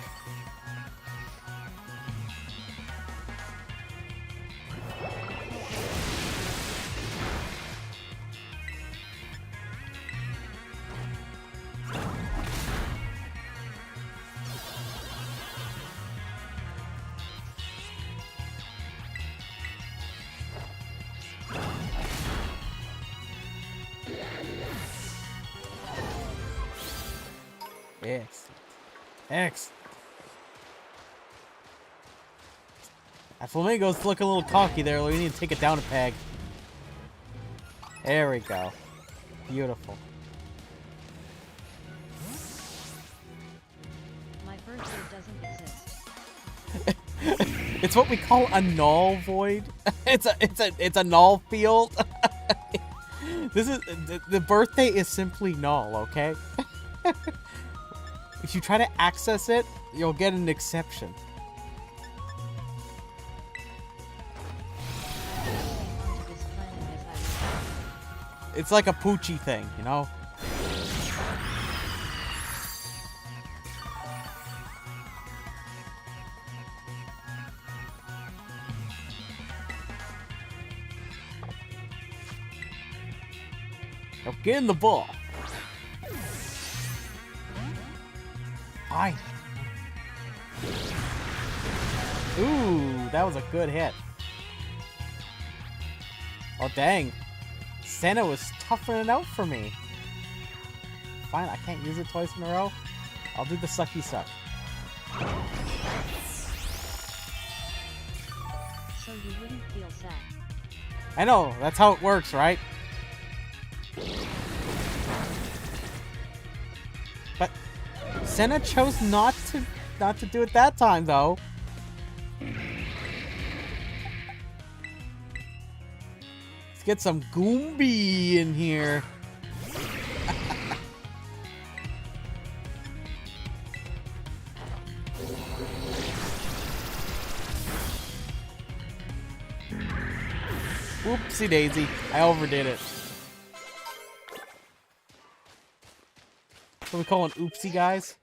Excellent. Excellent. That flamingo's looking a little cocky there. We need to take it down a peg. There we go. Beautiful. My birthday doesn't exist. It's what we call a null void. It's a null field. This is the birthday is simply null, okay? If you try to access it, you'll get an exception. It's like a Poochie thing, you know? Now get in the ball. Fine. Ooh, that was a good hit. Oh, dang. Senna was toughing it out for me. Fine, I can't use it twice in a row. I'll do the sucky suck. So you wouldn't feel sad. I know, that's how it works, right? But Senna chose not to do it that time, though. Let's get some Goombi in here. Whoopsie daisy. I overdid it. What are we calling oopsie, guys?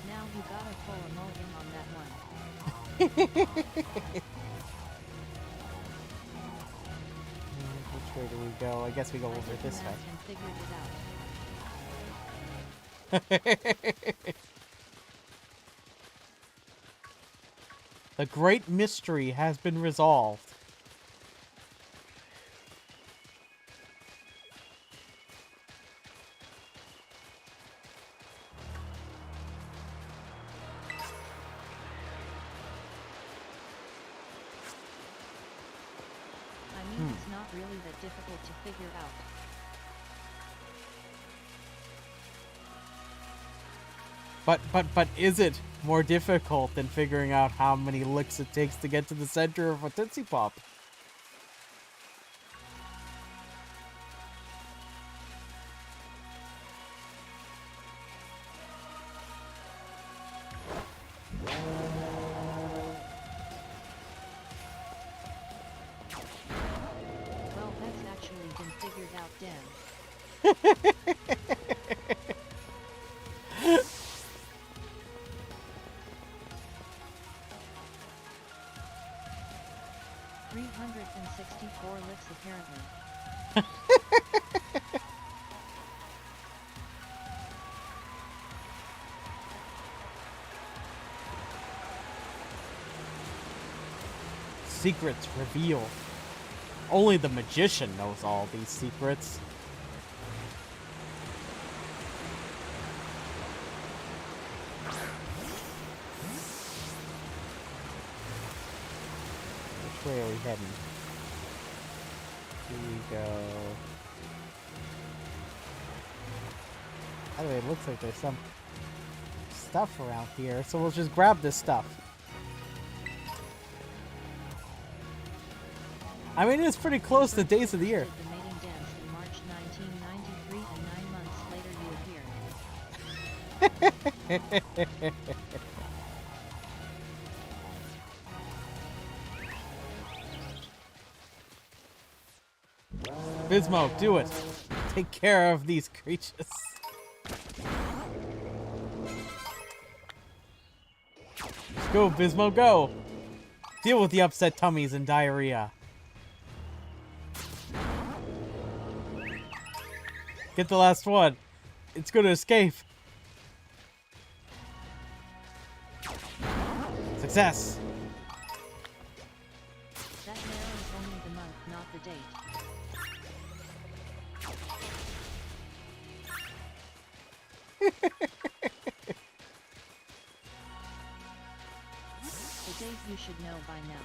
Now you gotta pull a mulligan on that one. Which way do we go? I guess we go over this way. And figured it out. The great mystery has been resolved. I mean, it's not really that difficult to figure out. But is it more difficult than figuring out how many licks it takes to get to the center of a Tootsie Pop? Well, that's out Dan. 364 licks apparently. Secrets revealed. Only the magician knows all these secrets. Which way are we heading? Here we go. By the way, it looks like there's some stuff around here, so we'll just grab this stuff. I mean, it's pretty close to Days of the Year. The mating dance in March 1993, and 9 months later you appeared. Bismo, do it. Take care of these creatures. Go, Bismo, go. Deal with the upset tummies and diarrhea. Get the last one. It's going to escape. Success. That narrows only the month, not the date. The date you should know by now.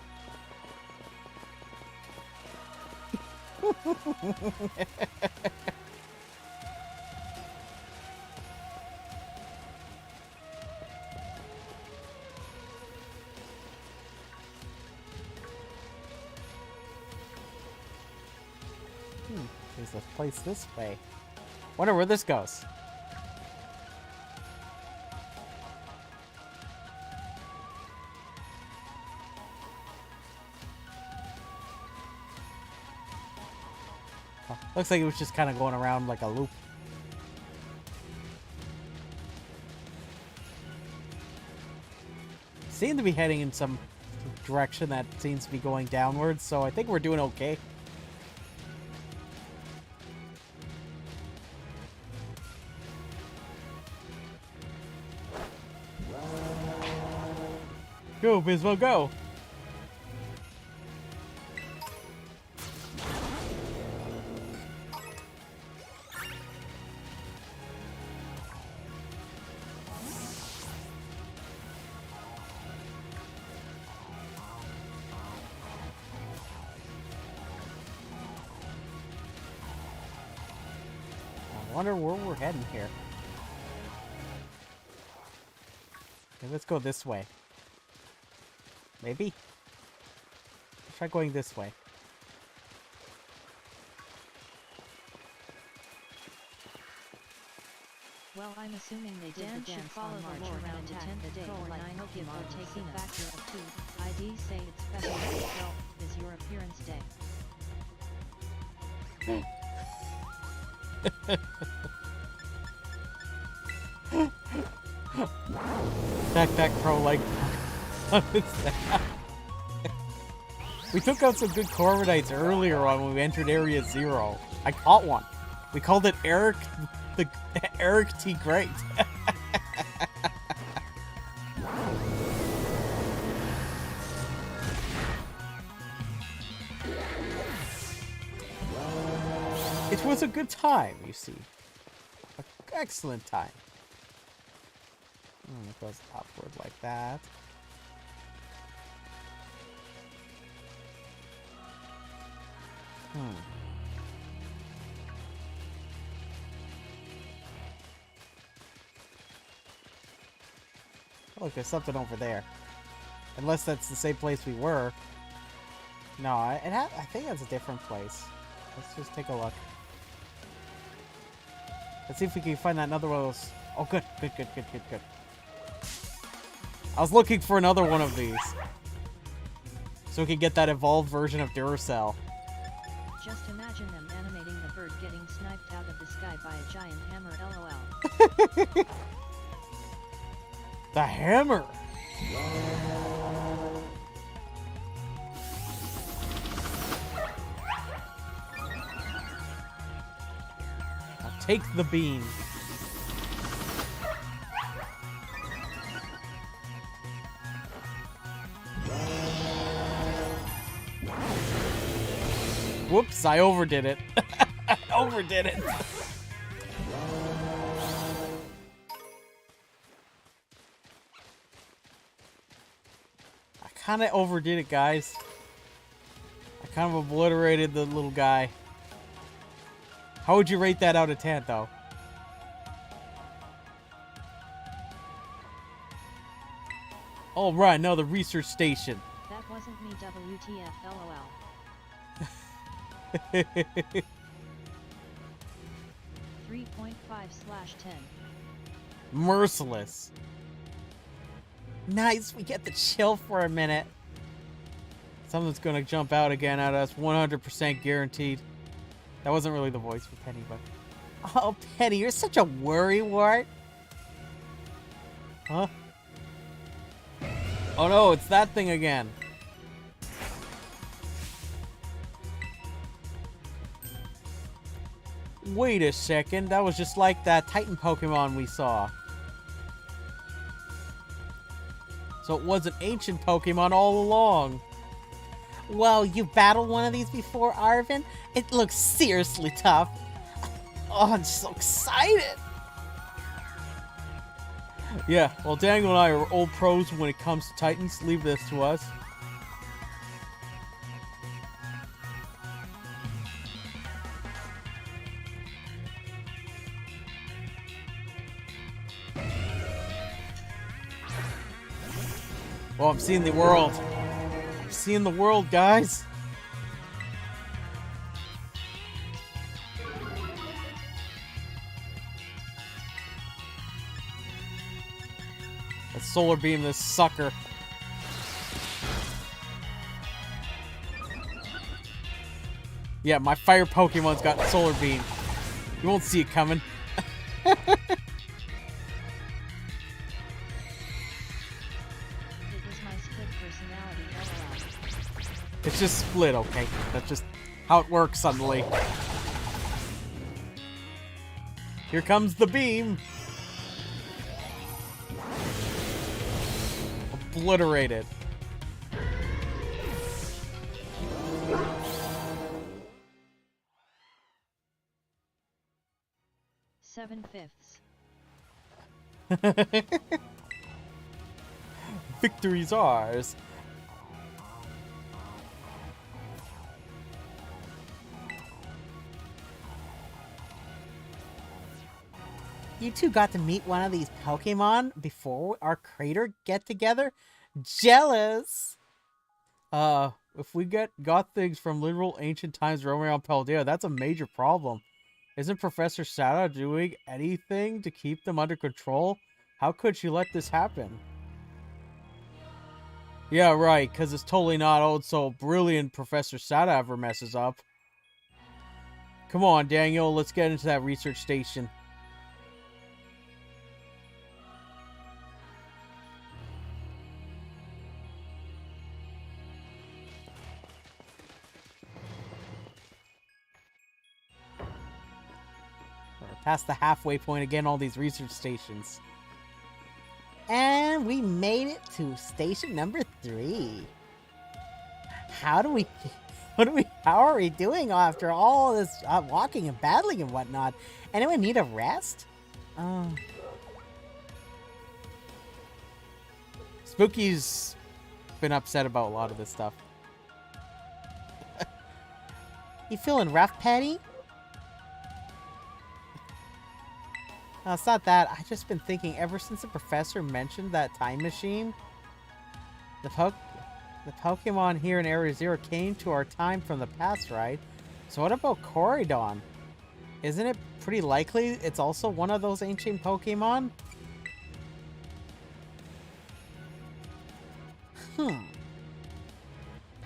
There's a place this way. Wonder where this goes. Oh, looks like it was just kind of going around like a loop. Seem to be heading in some direction that seems to be going downwards, so I think we're doing okay. Go, Bismo, go! I wonder where we're heading here. Okay, let's go this way. Maybe? Let's try going this way. Well, I'm assuming they did the dance follow the lore around to 10 the day like Pokemon taking a factor of 2. ID say it's special well, is your appearance day. Backpack Pro like we took out some good Corvidites earlier on when we entered Area 0. I caught one. We called it Eric T. Great. It was a good time, you see. An excellent time. It goes upward like that. Oh, look, there's something over there. Unless that's the same place we were. No, I think that's a different place. Let's just take a look. Let's see if we can find that another one of those. Oh, good. I was looking for another one of these. So we can get that evolved version of Duracell. Just imagine them animating the bird getting sniped out of the sky by a giant hammer, lol. The hammer! I'll take the beam. Whoops, I overdid it. I overdid it. I kind of overdid it, guys. I kind of obliterated the little guy. How would you rate that out of 10, though? Oh, right, no, the research station. That wasn't me, WTF, lol. 3.5/10. Merciless. Nice, we get to chill for a minute. Something's gonna jump out again at us, 100% guaranteed. That wasn't really the voice for Penny, but... Oh, Penny, you're such a worrywart. Huh? Oh no, it's that thing again. Wait a second, that was just like that Titan Pokemon we saw. So it was an ancient Pokemon all along. Well, you battled one of these before, Arvin? It looks seriously tough. Oh, I'm so excited. Yeah, well, Daniel and I are old pros when it comes to Titans. Leave this to us. Oh, I'm seeing the world. I'm seeing the world, guys. Let's solar beam this sucker. Yeah, my fire Pokemon's got solar beam. You won't see it coming. It's just split, okay? That's just how it works suddenly. Here comes the beam. Obliterated. Seven-fifths. Victory's ours. You two got to meet one of these Pokemon before our crater get-together? Jealous! If we got things from literal ancient times roaming around Paldea, that's a major problem. Isn't Professor Sada doing anything to keep them under control? How could she let this happen? Yeah, right, because it's totally not old so brilliant Professor Sada ever messes up. Come on, Daniel, let's get into that research station. Past the halfway point again, all these research stations. And we made it to station number 3. How are we doing after all this walking and battling and whatnot? Anyone need a rest? Spooky's been upset about a lot of this stuff. You feeling rough, Petty? No, it's not that. I've just been thinking ever since the professor mentioned that time machine. The Pokemon here in Area Zero came to our time from the past, right? So what about Corridon? Isn't it pretty likely it's also one of those ancient Pokemon?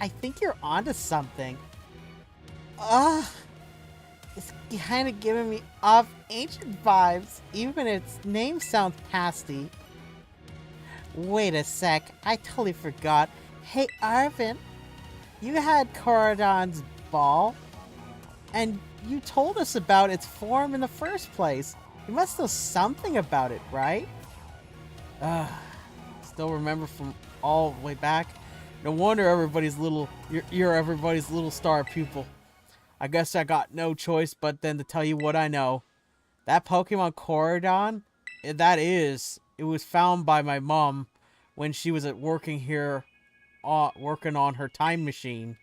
I think you're onto something. It's kind of giving me off ancient vibes, even its name sounds pasty. Wait a sec, I totally forgot. Hey Arvin, you had Corridon's ball, and you told us about its form in the first place. You must know something about it, right? Still remember from all the way back. No wonder you're everybody's little star pupil. I guess I got no choice but then to tell you what I know. That Pokemon Corridon, it was found by my mom when she was working here, working on her time machine.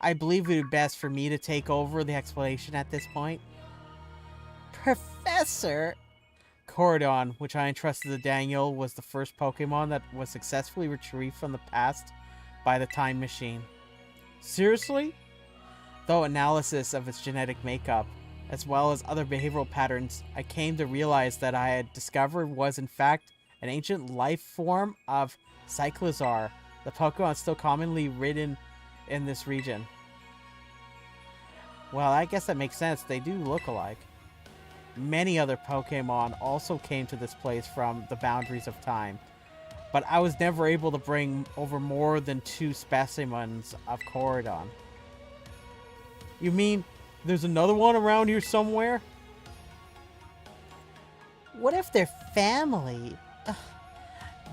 I believe it would be best for me to take over the explanation at this point. Professor! Corridon, which I entrusted to Daniel, was the first Pokemon that was successfully retrieved from the past by the time machine. Seriously? Though analysis of its genetic makeup, as well as other behavioral patterns, I came to realize that I had discovered was in fact an ancient life form of Cyclizar, the Pokemon still commonly ridden in this region. Well, I guess that makes sense. They do look alike. Many other Pokemon also came to this place from the boundaries of time, but I was never able to bring over more than 2 specimens of Corridon. You mean there's another one around here somewhere? What if they're family?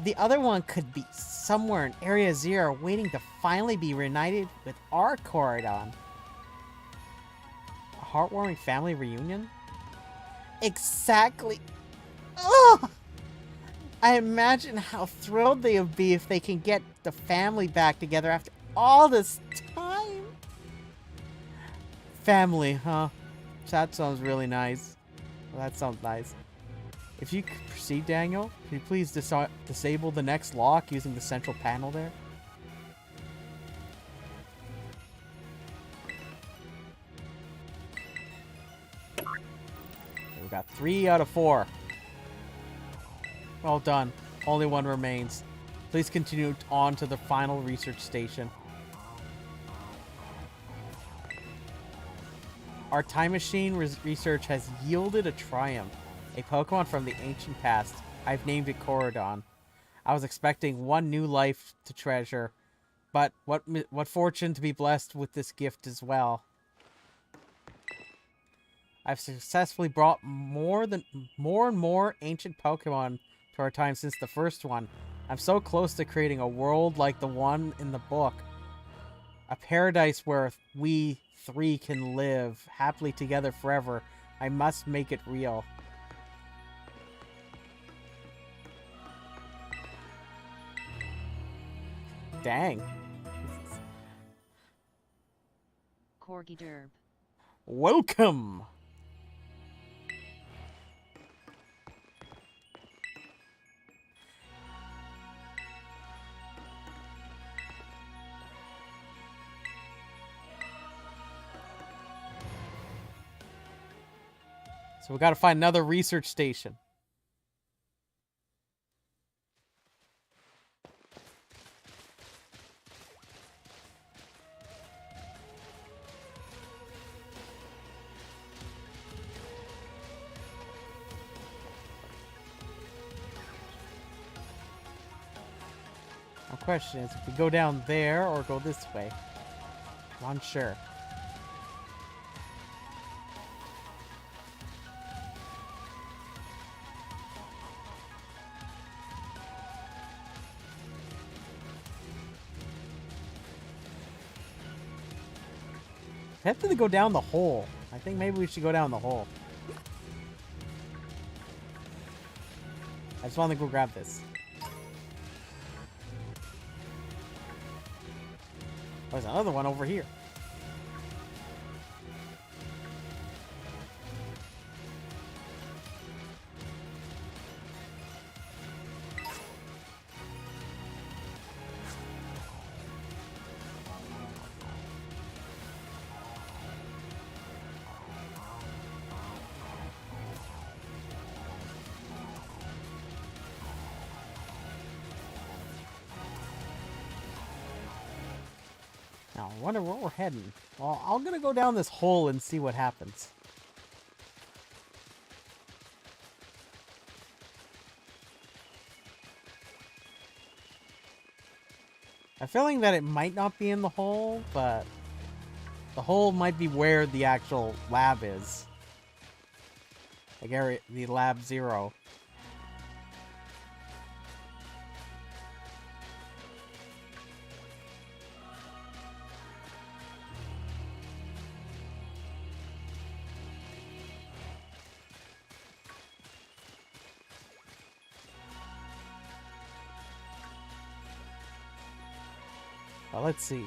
The other one could be somewhere in Area Zero waiting to finally be reunited with our Corridon. A heartwarming family reunion? Exactly. Ugh! I imagine how thrilled they would be if they can get the family back together after all this time. Family, huh? That sounds really nice. Well, that sounds nice. If you could proceed, Daniel, can you please disable the next lock using the central panel there? We got 3 out of 4. Well done. Only one remains. Please continue on to the final research station. Our time machine research has yielded a triumph. A Pokemon from the ancient past. I've named it Corridon. I was expecting one new life to treasure, but what fortune to be blessed with this gift as well. I've successfully brought more and more ancient Pokemon to our time since the first one. I'm so close to creating a world like the one in the book. A paradise where we 3 can live happily together forever. I must make it real. Dang. Corgi Derb. Welcome! So we gotta find another research station. My question is, if we go down there or go this way? I'm unsure. I have to go down the hole. I think maybe we should go down the hole. I just want to go grab this. There's another one over here. Now, I wonder where we're heading. Well, I'm gonna go down this hole and see what happens. I'm feeling that it might not be in the hole, but the hole might be where the actual lab is. Like the lab 0. Well, let's see.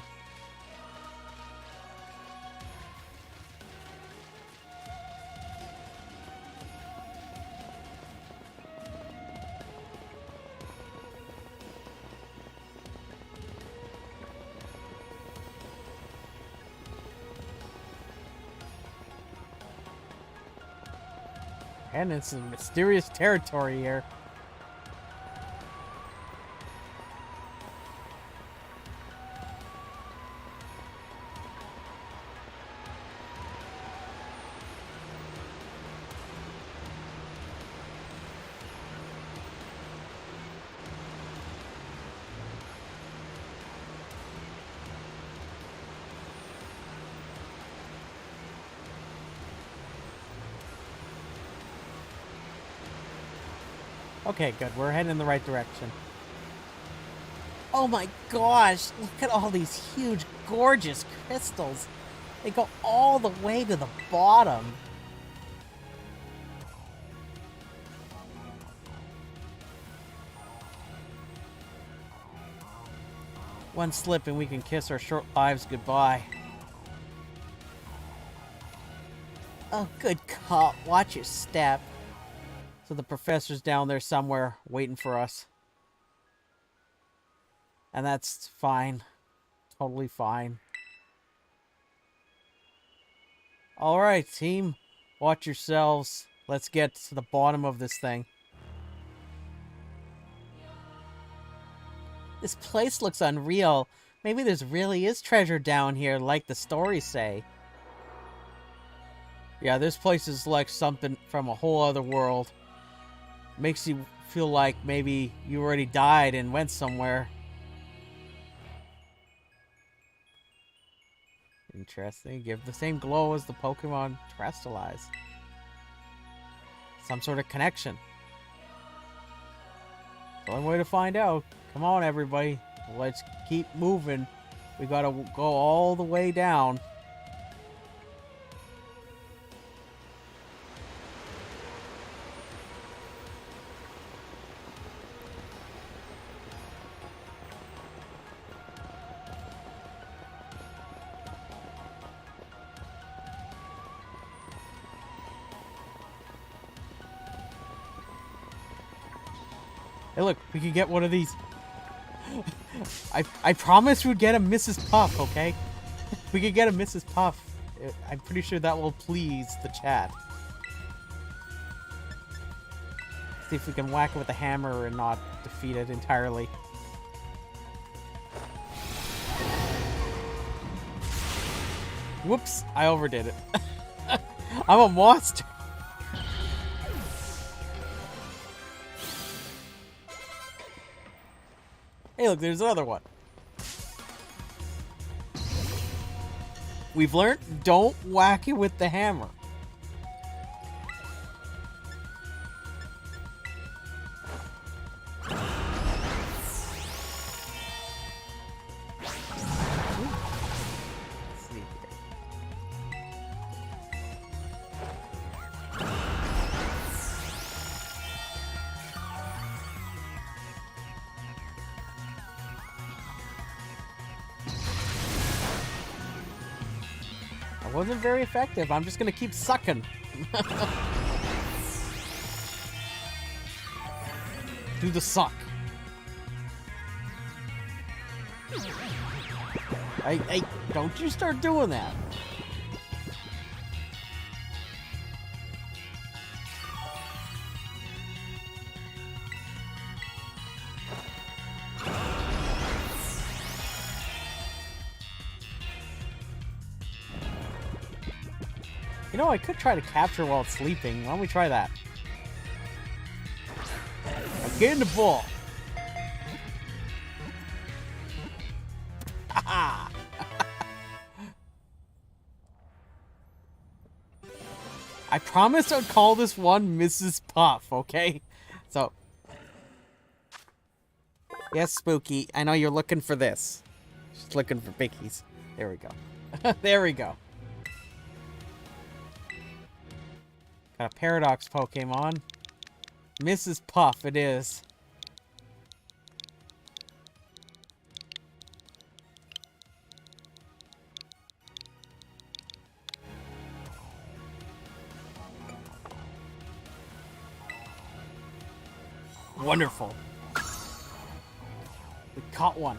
And it's some mysterious territory here. Okay, good. We're heading in the right direction. Oh my gosh! Look at all these huge, gorgeous crystals. They go all the way to the bottom. One slip and we can kiss our short lives goodbye. Oh, good call. Watch your step. So the professor's down there somewhere waiting for us. And that's fine. Totally fine. Alright, team. Watch yourselves. Let's get to the bottom of this thing. This place looks unreal. Maybe there's really is treasure down here, like the stories say. Yeah, this place is like something from a whole other world. Makes you feel like maybe you already died and went somewhere. Interesting. Give the same glow as the Pokemon terrestrialize. Some sort of connection. The only way to find out. Come on, everybody. Let's keep moving. We gotta go all the way down. Hey, look, we could get one of these. I promise we'd get a Mrs. Puff, okay? We could get a Mrs. Puff. I'm pretty sure that will please the chat. See if we can whack it with a hammer and not defeat it entirely. Whoops, I overdid it. I'm a monster. Hey, look, there's another one. We've learned, don't whack it with the hammer. Let's see here. Wasn't very effective. I'm just gonna keep sucking. Do the suck. Hey, don't you start doing that. You know, I could try to capture while it's sleeping. Why don't we try that? Get in the ball. I promised I'd call this one Mrs. Puff, okay? So, yes, Spooky, I know you're looking for this. Just looking for bickies. There we go. There we go. Got a Paradox Pokemon. Mrs. Puff, it is. Wonderful. We caught one.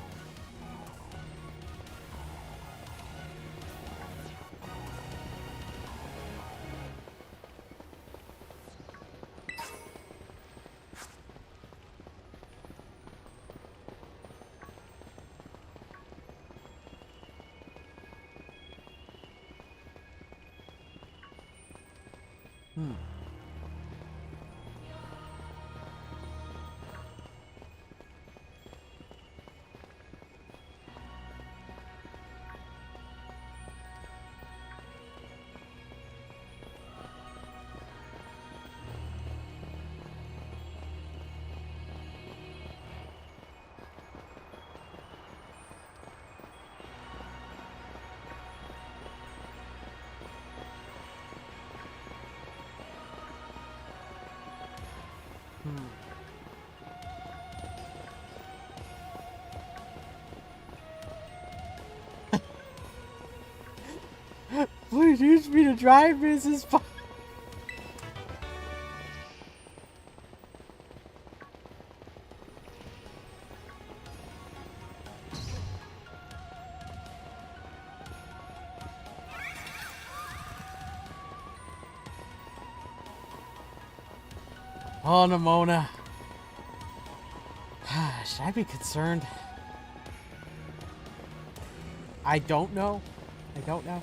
Please use me to drive, Mrs. Puff. Oh, Nimona. Should I be concerned? I don't know. I don't know.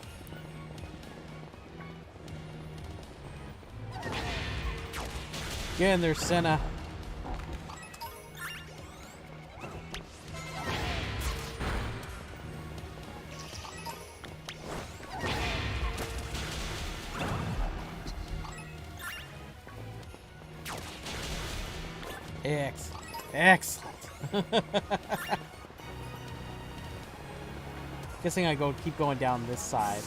Get in there, Senna. Excellent. Guessing I keep going down this side.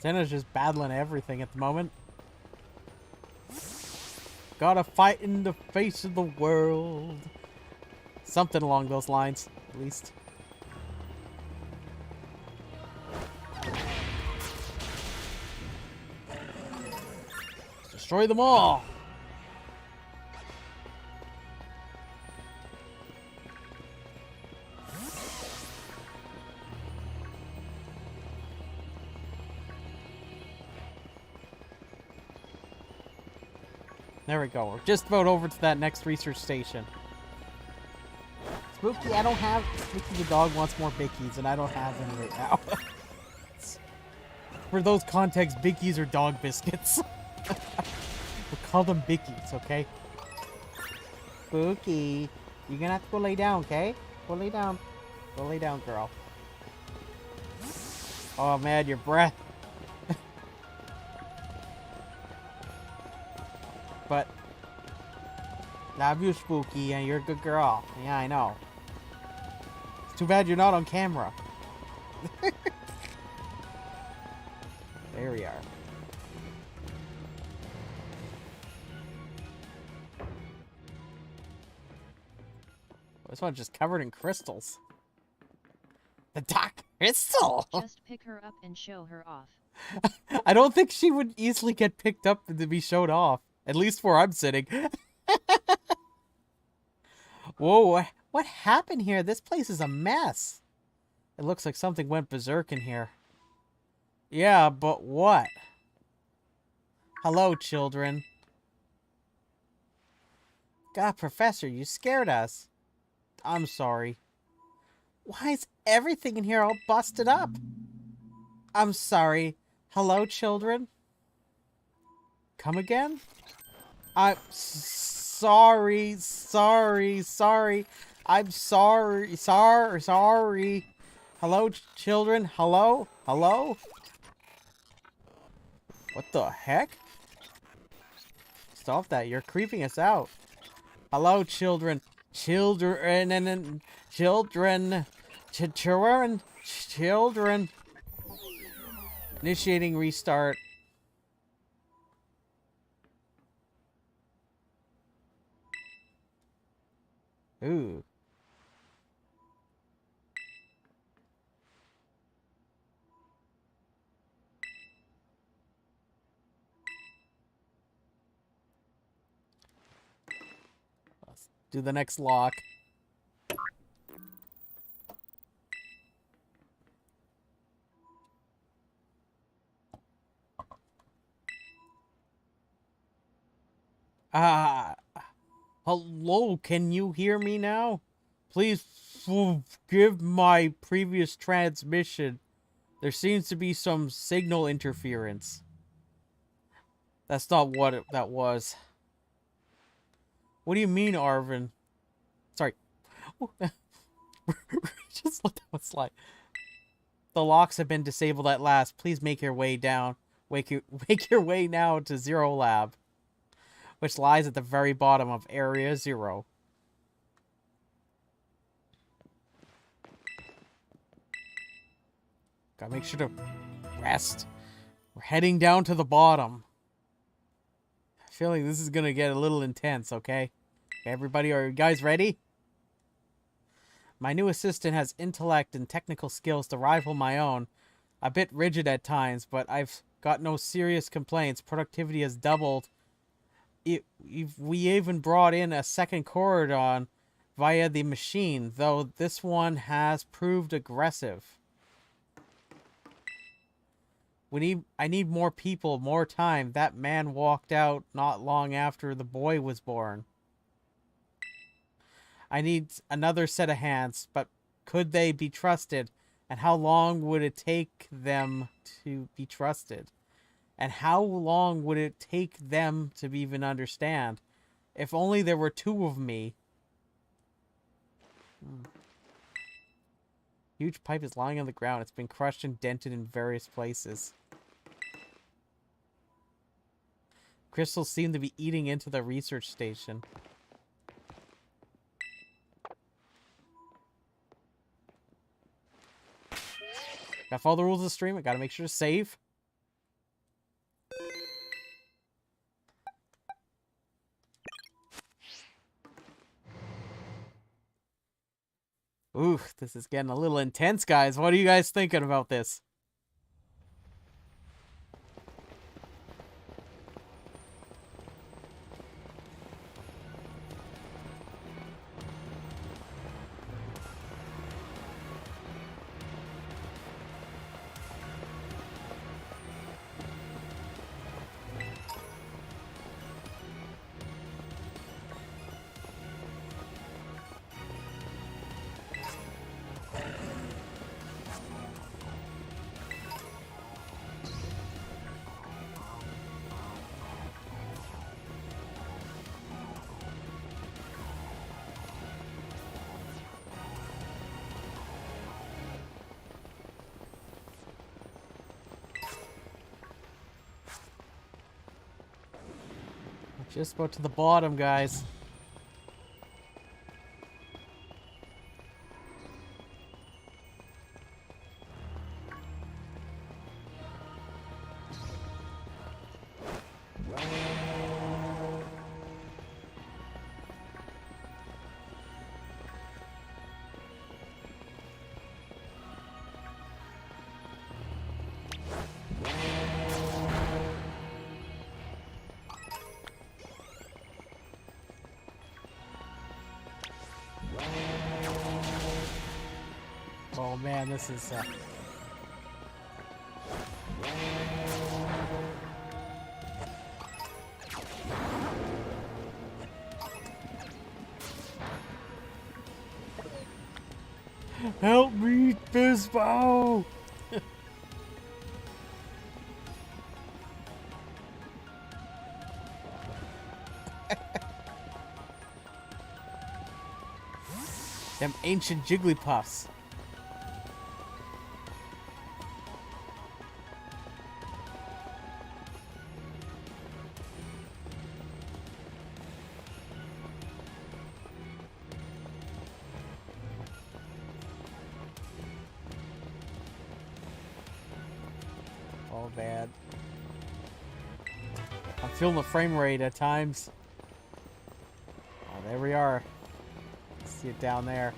Senna's just battling everything at the moment. Gotta fight in the face of the world. Something along those lines, at least. Destroy them all! There we go. We're just about over to that next research station. Spooky, I don't have... Spooky the dog wants more bickies, and I don't have any right now. For those contexts, bickies are dog biscuits. We'll call them bickies, okay? Spooky, you're gonna have to go lay down, okay? Go lay down. Go lay down, girl. Oh, man, your breath. But love you, Spooky, and you're a good girl. Yeah, I know. It's too bad you're not on camera. There we are. This one's just covered in crystals. The dark crystal! Just pick her up and show her off. I don't think she would easily get picked up to be showed off. At least where I'm sitting. Whoa, what happened here? This place is a mess. It looks like something went berserk in here. Yeah, but what? Hello, children. God, Professor, you scared us. I'm sorry. Why is everything in here all busted up? I'm sorry. Hello, children? Come again? I'm sorry. I'm sorry. Hello, children? Hello? Hello? What the heck? Stop that. You're creeping us out. Hello, children. Children. Initiating restart. Ooh. Let's do the next lock. Hello, can you hear me now? Please forgive my previous transmission. There seems to be some signal interference. That's not what that was. What do you mean, Arvin? Sorry. Just let that one slide. The locks have been disabled at last. Please make your way down. Make your way now to Zero Lab, which lies at the very bottom of Area 0. Gotta make sure to rest. We're heading down to the bottom. I feel like this is gonna get a little intense, okay? Everybody, are you guys ready? My new assistant has intellect and technical skills to rival my own. A bit rigid at times, but I've got no serious complaints. Productivity has doubled. We even brought in a second Corridon via the machine, though this one has proved aggressive. I need more people, more time. That man walked out not long after the boy was born. I need another set of hands, but could they be trusted? And how long would it take them to be trusted? And how long would it take them to even understand? If only there were two of me. Huge pipe is lying on the ground. It's been crushed and dented in various places. Crystals seem to be eating into the research station. Gotta follow the rules of the stream. I gotta make sure to save. Ooh, this is getting a little intense, guys. What are you guys thinking about this? Just about to the bottom, guys. man, this is... Help me, Bisbo! Them ancient Jigglypuffs. Oh, bad. I'm feeling the frame rate at times. Oh, there we are. See it down there.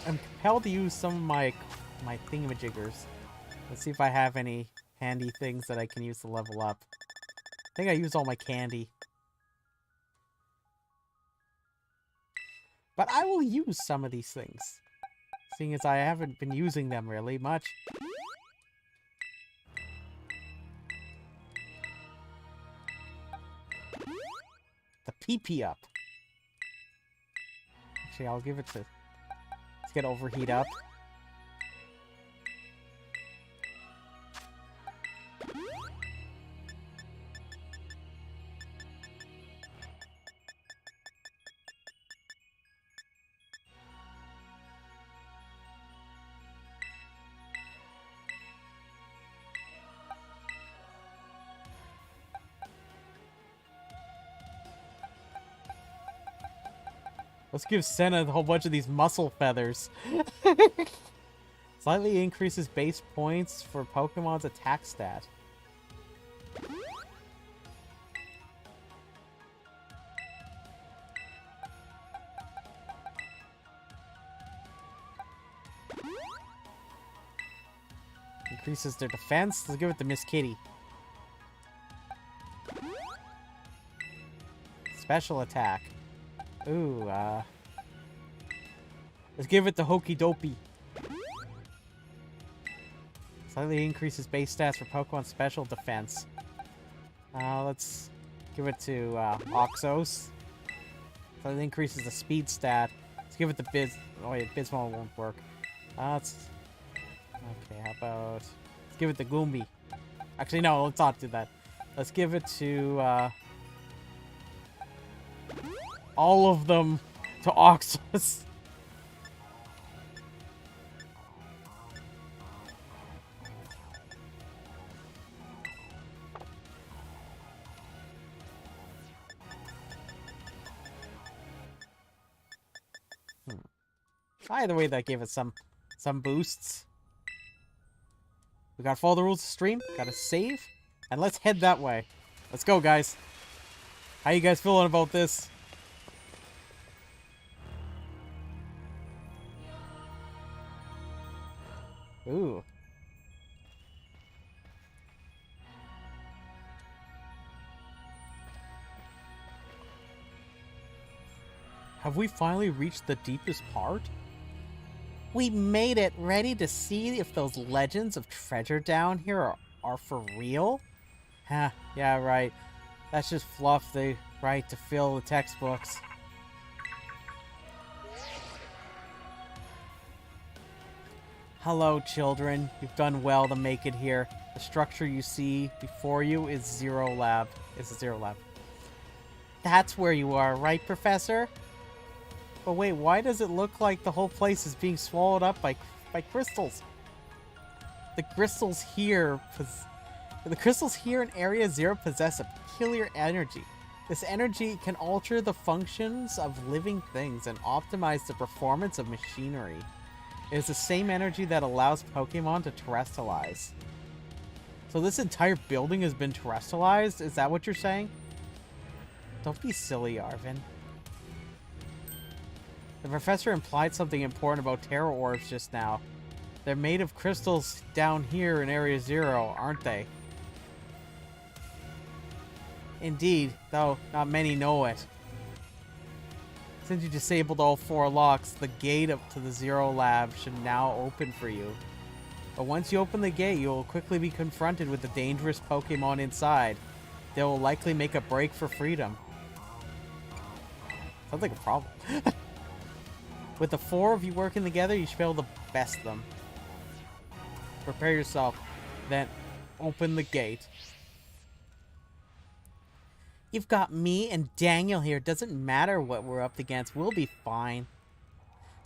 I'm compelled to use some of my thingamajiggers. Let's see if I have any handy things that I can use to level up. I think I used all my candy. But I will use some of these things, seeing as I haven't been using them really much. The PP up. Actually, I'll give it to... Let's get overheat up. Let's give Senna a whole bunch of these muscle feathers. Slightly increases base points for Pokemon's attack stat. Increases their defense. Let's give it to Miss Kitty. Special attack. Ooh, let's give it to Hokey Dopey. Slightly increases base stats for Pokemon special defense. Let's give it to Oxos. Slightly increases the speed stat. Let's give it to Biz. Oh wait, Bismol won't work. Let's... Okay, how about... Let's give it to Goombi. Actually, no, let's not do that. Let's give it to, all of them to Oxus. Either way, that gave it some boosts. We gotta follow the rules of the stream, gotta save, and let's head that way. Let's go, guys. How you guys feeling about this? Ooh. Have we finally reached the deepest part? We made it, ready to see if those legends of treasure down here are for real? Huh, yeah, right. That's just fluff they write to fill the textbooks. Hello, children. You've done well to make it here. The structure you see before you is Zero Lab. It's a Zero Lab. That's where you are, right, Professor? But wait, why does it look like the whole place is being swallowed up by crystals? The crystals here in Area Zero possess a peculiar energy. This energy can alter the functions of living things and optimize the performance of machinery. It is the same energy that allows Pokemon to terrestrialize. So this entire building has been terrestrialized? Is that what you're saying? Don't be silly, Arvin. The professor implied something important about terror orbs just now. They're made of crystals down here in Area 0, aren't they? Indeed, though not many know it. Since you disabled all 4 locks, the gate up to the 0 lab should now open for you. But once you open the gate, you will quickly be confronted with the dangerous Pokemon inside. They will likely make a break for freedom. Sounds like a problem. With the 4 of you working together, you should be able to best them. Prepare yourself, then open the gate. You've got me and Daniel here. Doesn't matter what we're up against. We'll be fine.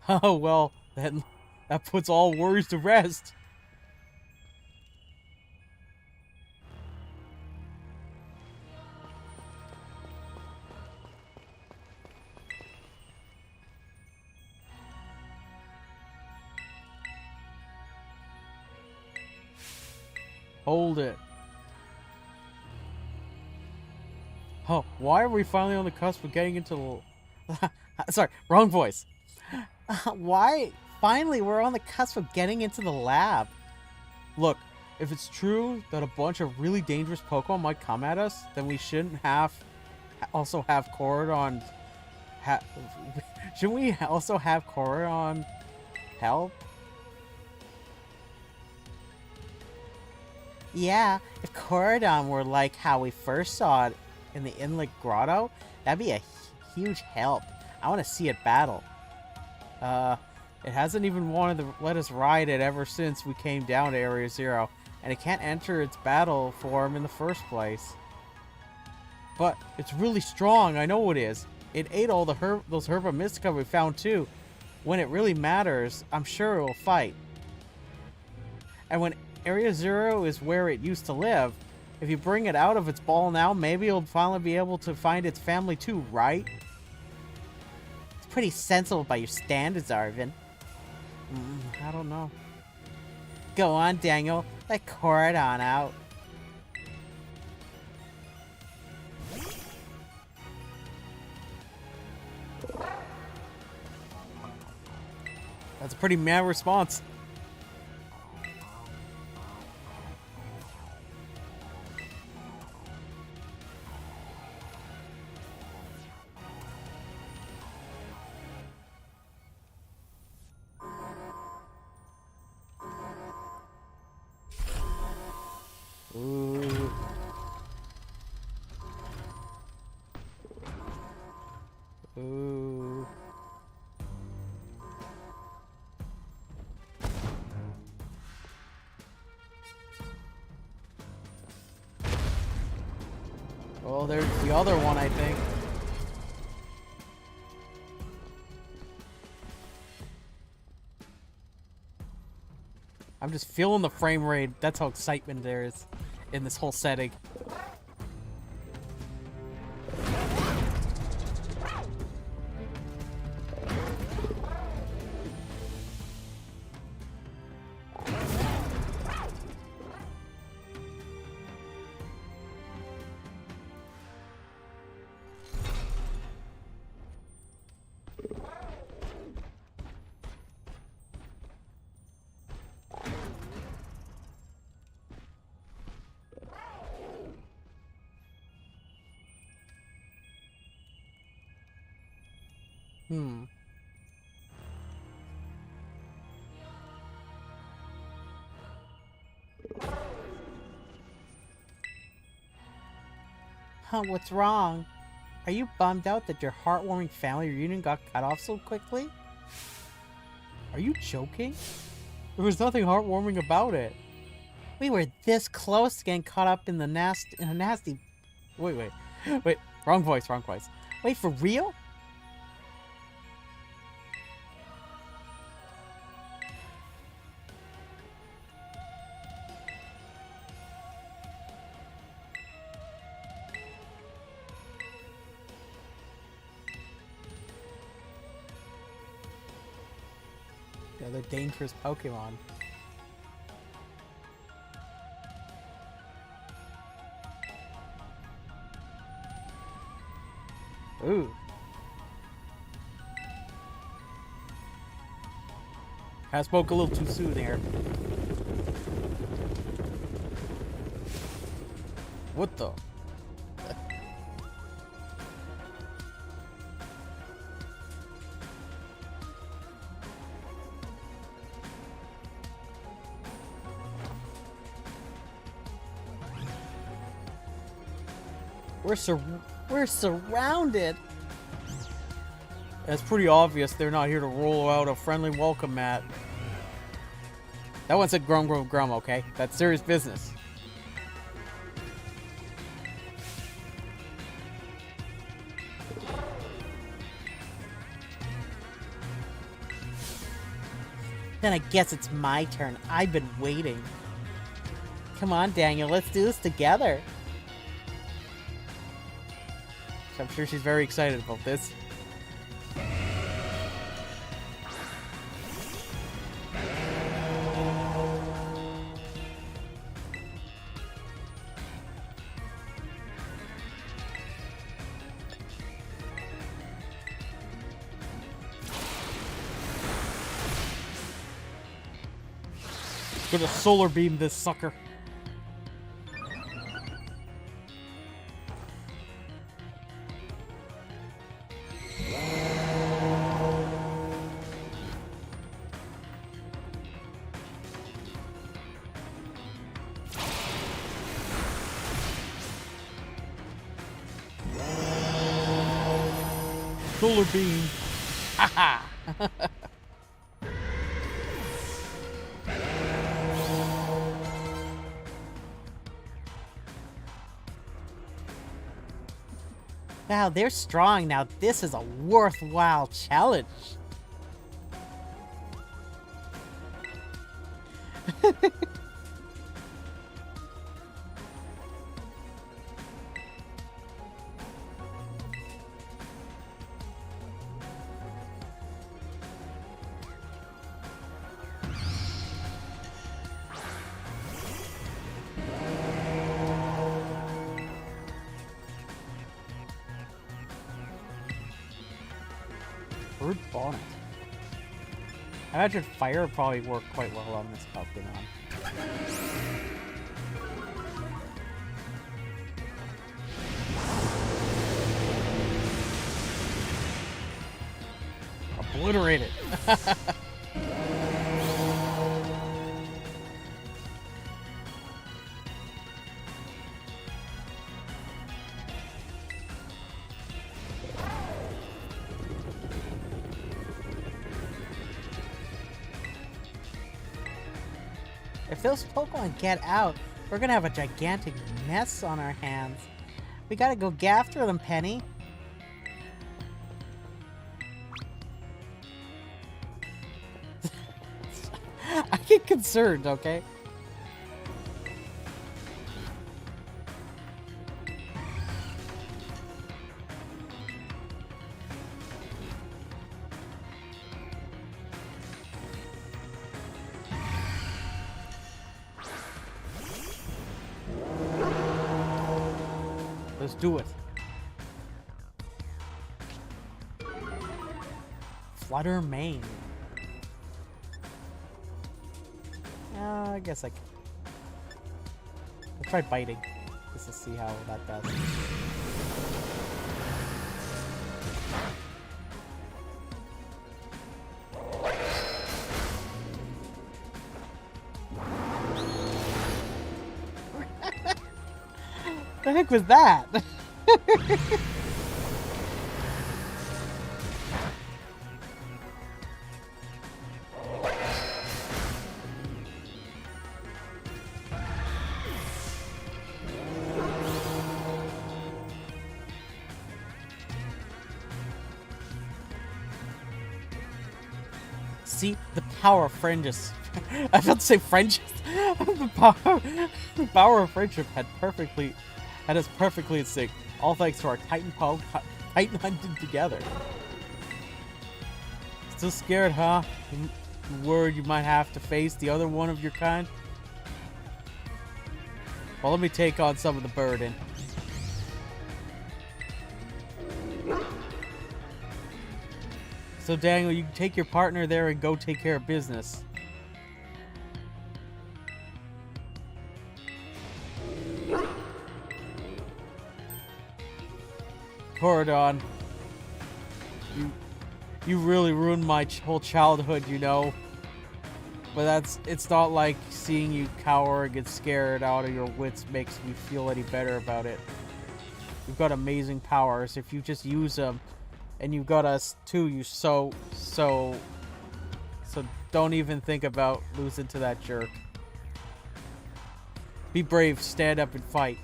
Oh, well, then that puts all worries to rest. Hold it. Oh, why are we finally on the cusp of getting into the... Sorry, wrong voice. Why? Finally, we're on the cusp of getting into the lab. Look, if it's true that a bunch of really dangerous Pokemon might come at us, then we shouldn't also have Corridon... Shouldn't we also have Corridon help? Yeah, if Corridon were like how we first saw it in the Inlet Grotto, that'd be a huge help. I want to see it battle. It hasn't even wanted to let us ride it ever since we came down to Area 0, and it can't enter its battle form in the first place. But it's really strong, I know it is. It ate all the those Herba Mystica we found too. When it really matters, I'm sure it will fight. And when Area 0 is where it used to live, if you bring it out of its ball now, maybe it'll finally be able to find its family too, right? It's pretty sensible by your standards, Arvin. I don't know. Go on, Daniel. Let Corridon out. That's a pretty mad response. Ooh. Ooh. Well, there's the other one, I think. I'm just feeling the frame rate. That's how excitement there is in this whole setting. Huh, what's wrong? Are you bummed out that your heartwarming family reunion got cut off so quickly? Are you joking? There was nothing heartwarming about it. We were this close to getting caught up in a nasty... Wait. Wrong voice. Wait, for real? The other dangerous Pokemon. Ooh. I spoke a little too soon there. What the? We're surrounded. It's pretty obvious they're not here to roll out a friendly welcome mat. That one said grum grum grum, okay? That's serious business. Then I guess it's my turn. I've been waiting. Come on, Daniel, let's do this together. I'm sure she's very excited about this. Gonna solar beam this sucker. Solar beam. Haha. Wow, they're strong now. This is a worthwhile challenge. Bird bonnet. I imagine fire would probably work quite well on this Pokemon. Obliterate it. If those Pokemon get out, we're gonna have a gigantic mess on our hands. We gotta go get after them, Penny. I get concerned, okay? Let's do it. Flutter Mane. I guess I can. Let's try biting, just to see how that does. The heck was that? See the power of friendship. I was about to say friendship. The power of friendship had us perfectly in sync. All thanks to our Titan hunting together. Still scared, huh? You worried you might have to face the other one of your kind? Well, let me take on some of the burden. So Daniel, you can take your partner there and go take care of business. Corridon, you really ruined my whole childhood, you know. But it's not like seeing you cower and get scared out of your wits makes me feel any better about it. You've got amazing powers if you just use them, and you've got us too. So don't even think about losing to that jerk. Be brave, stand up and fight.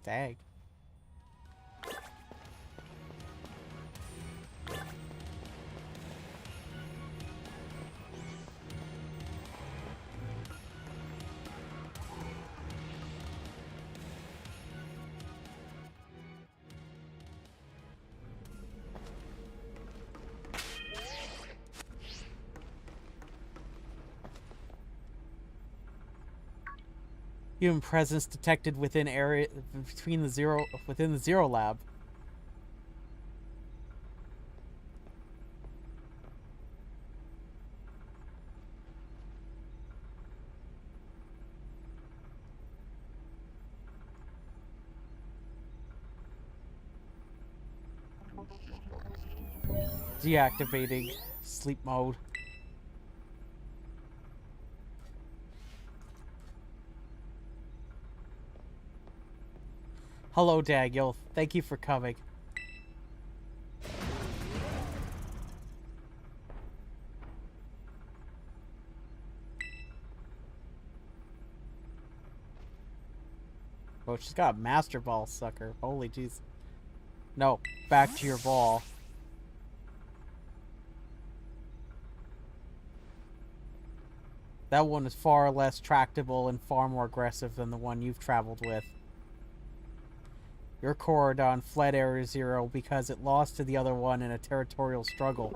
Dang. Human presence detected within the zero lab. Deactivating sleep mode. Hello, Daniel. Thank you for coming. Oh, she's got a master ball, sucker. Holy jeez. No, back to your ball. That one is far less tractable and far more aggressive than the one you've traveled with. Your Corridon fled Area Zero because it lost to the other one in a territorial struggle.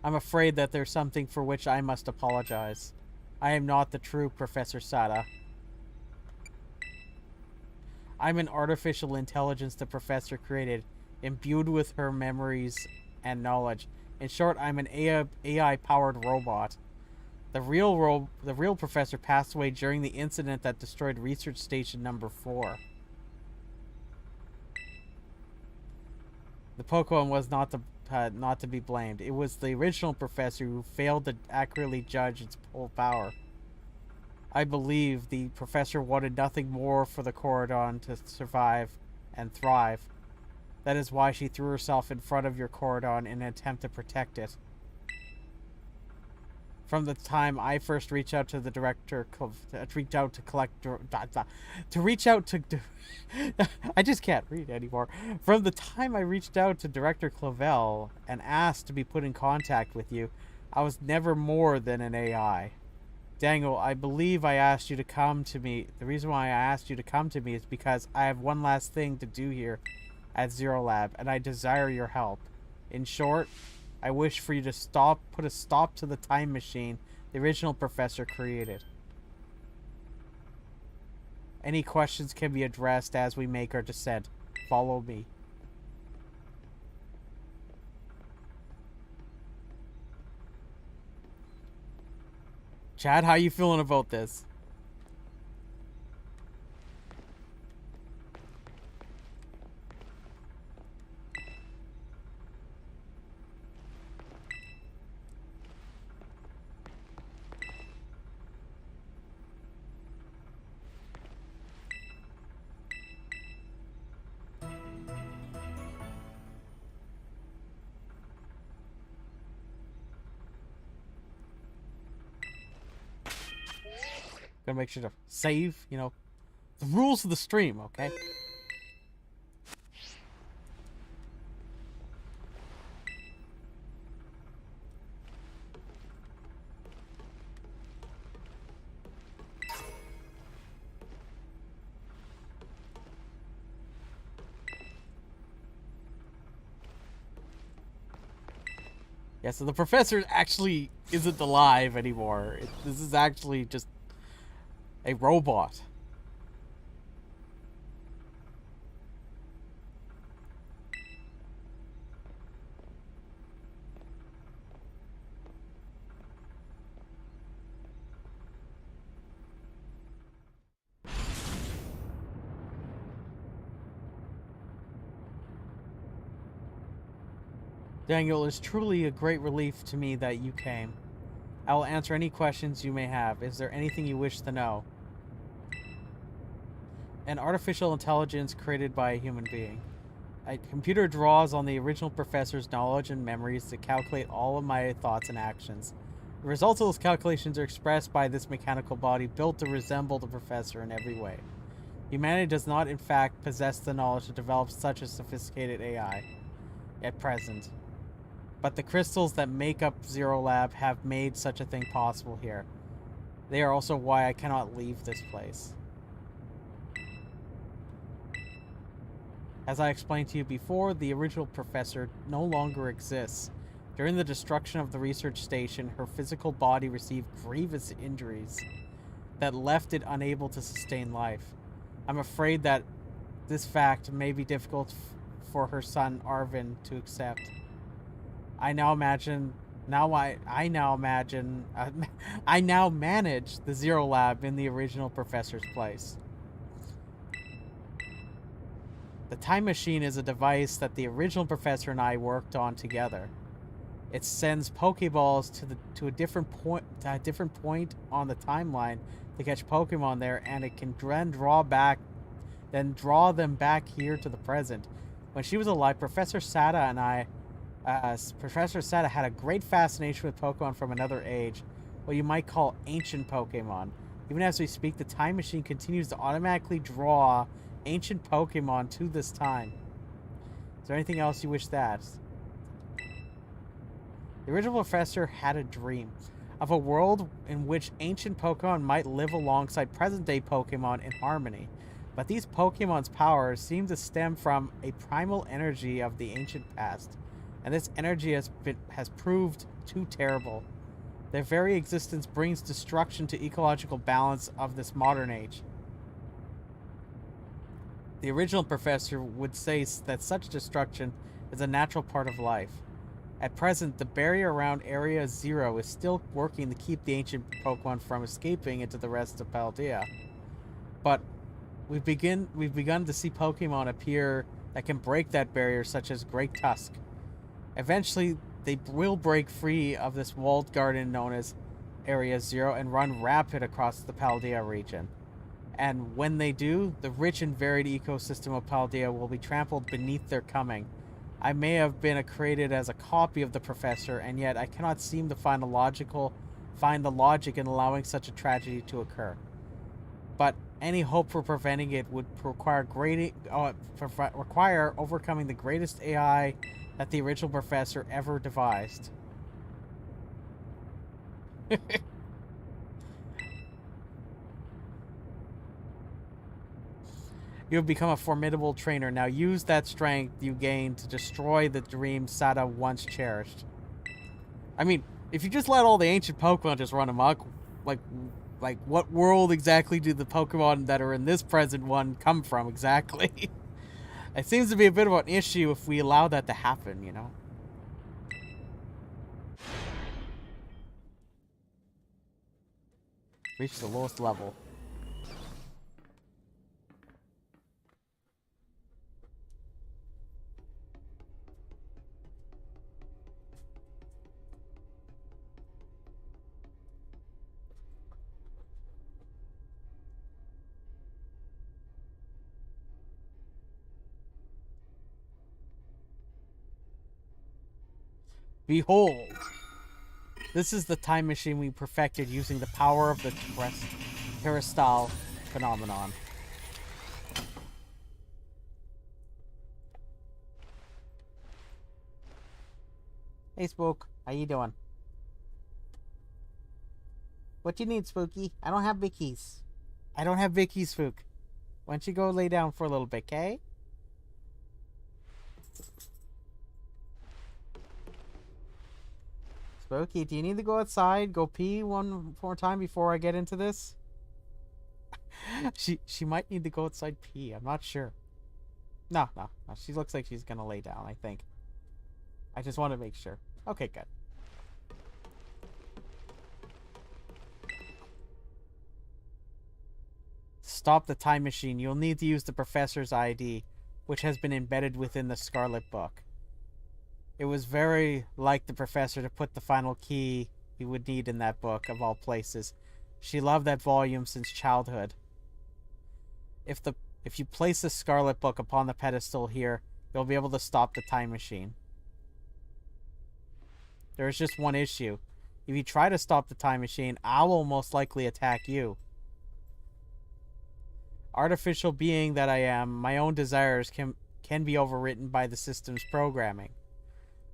I'm afraid that there's something for which I must apologize. I am not the true Professor Sada. I'm an artificial intelligence the Professor created, imbued with her memories and knowledge. In short, I'm an AI-powered robot. The real Professor passed away during the incident that destroyed Research Station Number 4. The Pokemon was not to be blamed. It was the original Professor who failed to accurately judge its full power. I believe the Professor wanted nothing more for the Corridon to survive and thrive. That is why she threw herself in front of your Corridon in an attempt to protect it. From the time I first reached out to the director, I just can't read anymore. From the time I reached out to Director Clavel and asked to be put in contact with you, I was never more than an AI. Dangle, I believe I asked you to come to me. The reason why I asked you to come to me is because I have one last thing to do here at Zero Lab, and I desire your help. In short, I wish for you to put a stop to the time machine the original Professor created. Any questions can be addressed as we make our descent. Follow me. Chad, how you feeling about this? Gotta make sure to save, you know, the rules of the stream, okay? Yeah, so the Professor actually isn't alive anymore. This is actually just a robot. Daniel, it's truly a great relief to me that you came. I will answer any questions you may have. Is there anything you wish to know? An artificial intelligence created by a human being. A computer draws on the original professor's knowledge and memories to calculate all of my thoughts and actions. The results of those calculations are expressed by this mechanical body built to resemble the professor in every way. Humanity does not, in fact, possess the knowledge to develop such a sophisticated AI at present. But the crystals that make up Zero Lab have made such a thing possible here. They are also why I cannot leave this place. As I explained to you before, the original professor no longer exists. During the destruction of the research station, her physical body received grievous injuries that left it unable to sustain life. I'm afraid that this fact may be difficult for her son Arvin to accept. I now manage the Zero Lab in the original professor's place. The time machine is a device that the original professor and I worked on together. It sends Pokeballs to a different point on the timeline to catch Pokemon there, and it can then draw them back here to the present. When she was alive, Professor Sada had a great fascination with Pokemon from another age, what you might call ancient Pokemon. Even as we speak, the time machine continues to automatically draw ancient Pokemon to this time. Is there anything else you wish to ask? The original professor had a dream of a world in which ancient Pokemon might live alongside present-day Pokemon in harmony. But these Pokemon's powers seem to stem from a primal energy of the ancient past, and this energy has proved too terrible. Their very existence brings destruction to ecological balance of this modern age. The original professor would say that such destruction is a natural part of life. At present, the barrier around Area Zero is still working to keep the ancient Pokemon from escaping into the rest of Paldea. But we've begun to see Pokemon appear that can break that barrier, such as Great Tusk. Eventually, they will break free of this walled garden known as Area Zero and run rapid across the Paldea region. And when they do, the rich and varied ecosystem of Paldea will be trampled beneath their coming. I may have been created as a copy of the professor, and yet I cannot seem to find the logic in allowing such a tragedy to occur. But any hope for preventing it would require overcoming the greatest AI that the original professor ever devised. You have become a formidable trainer. Now use that strength you gained to destroy the dream Sada once cherished. I mean, if you just let all the ancient Pokemon just run amok, like what world exactly do the Pokemon that are in this present one come from exactly? It seems to be a bit of an issue if we allow that to happen, you know? Reach the lowest level. Behold, this is the time machine we perfected using the power of the terrestrial phenomenon. Hey, Spook. How you doing? What you need, Spooky? I don't have Vicky's. I don't have Vicky's, Spook. Why don't you go lay down for a little bit, okay? Spooky, do you need to go outside? Go pee one more time before I get into this? She might need to go outside pee. I'm not sure. No. She looks like she's gonna lay down, I think. I just want to make sure. Okay, good. Stop the time machine. You'll need to use the professor's ID, which has been embedded within the Scarlet book. It was very like the professor to put the final key you would need in that book, of all places. She loved that volume since childhood. If you place the Scarlet book upon the pedestal here, you'll be able to stop the time machine. There is just one issue. If you try to stop the time machine, I will most likely attack you. Artificial being that I am, my own desires can be overwritten by the system's programming.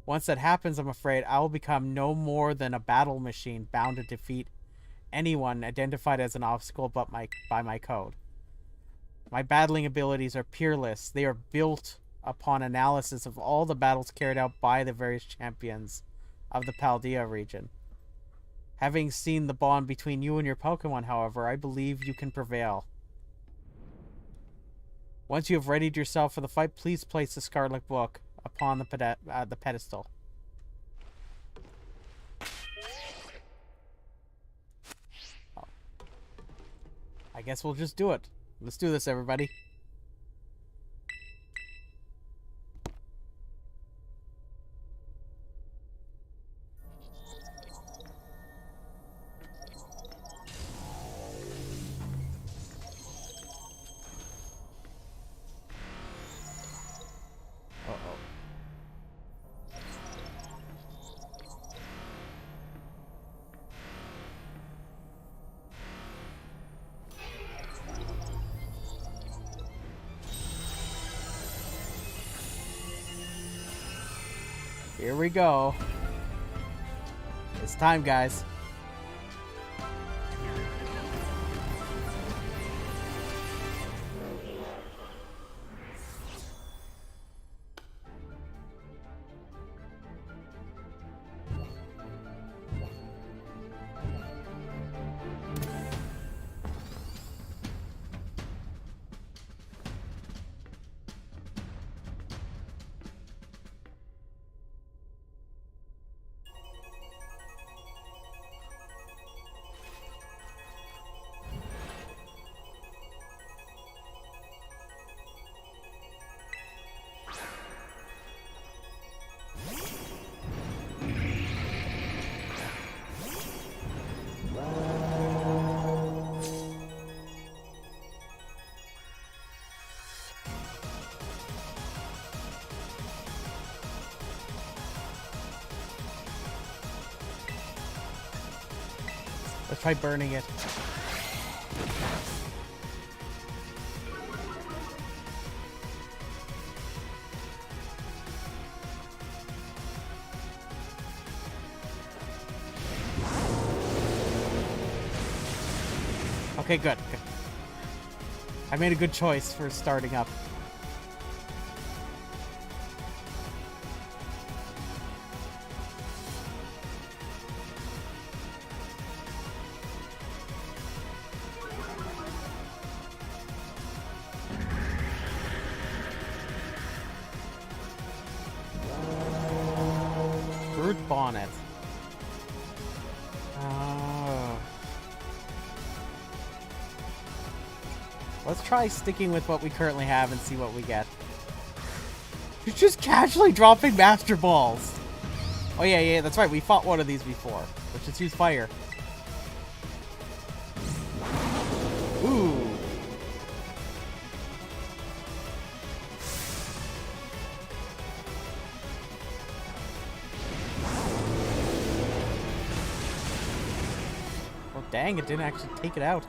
Once that happens, I'm afraid I will become no more than a battle machine bound to defeat anyone identified as an obstacle by my code. My battling abilities are peerless. They are built upon analysis of all the battles carried out by the various champions of the Paldea region. Having seen the bond between you and your Pokemon, however, I believe you can prevail. Once you have readied yourself for the fight, please place the Scarlet book upon the pedestal. Oh. I guess we'll just do it. Let's do this, everybody. Here we go. It's time, guys. Let's try burning it. Okay, good. I made a good choice for starting up. Brute bonnet. Let's try sticking with what we currently have and see what we get. You're just casually dropping Master Balls. Oh yeah, that's right. We fought one of these before. Let's just use fire. Ooh. Well, dang, it didn't actually take it out.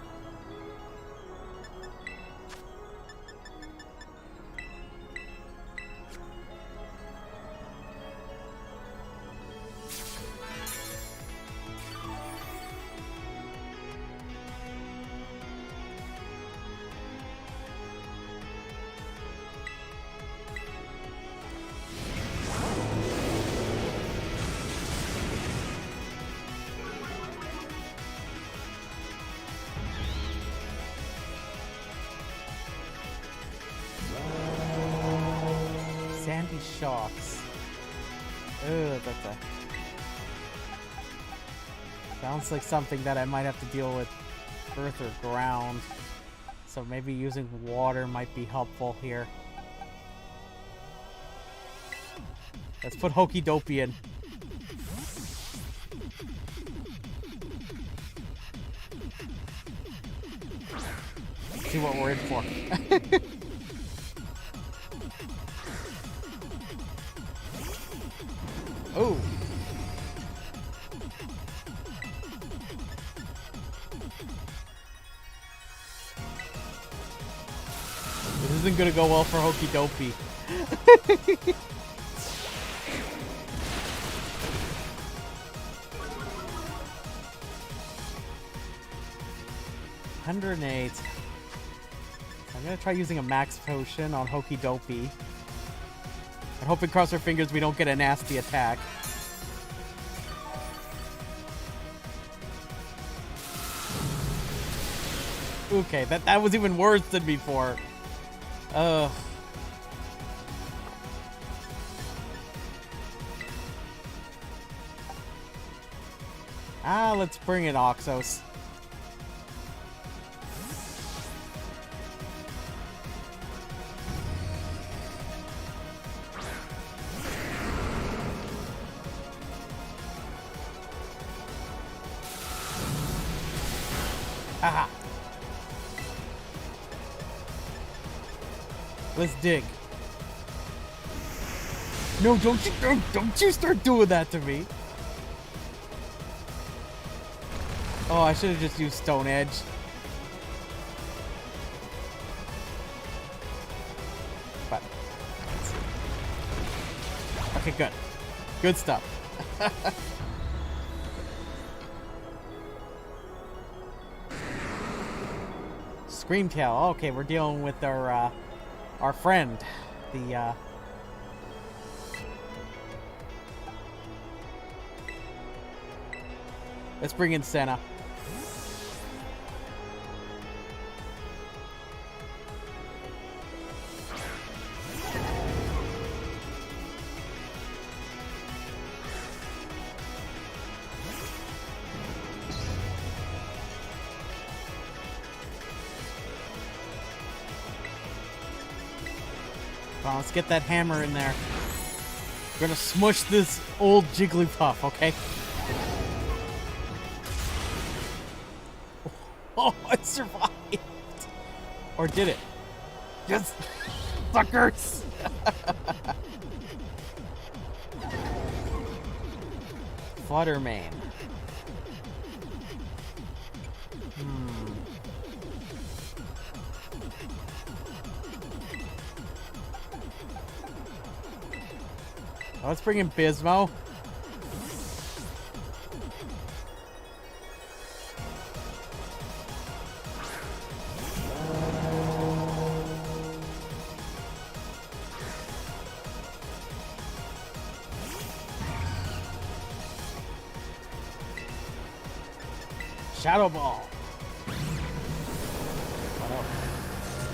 Sandy shocks. Ugh, sounds like something that I might have to deal with earth or ground. So maybe using water might be helpful here. Let's put Hokey Dopey in. See what we're in for. Oh. This isn't gonna go well for Hokey Dopey. 108. I'm gonna try using a max potion on Hokey Dopey. And hoping, cross our fingers, we don't get a nasty attack. Okay, that was even worse than before. Ugh. Let's bring in Oxos. Haha. Let's dig. No, don't you start doing that to me. Oh, I should have just used Stone Edge. But okay, good. Good stuff. Screamtail. Okay, we're dealing with our friend, the let's bring in Senna. Well, let's get that hammer in there. We're gonna smush this old Jigglypuff, okay? Oh, it survived! Or did it? Just suckers! Fluttermane. Let's bring in Bismo. Shadow Ball. Oh no.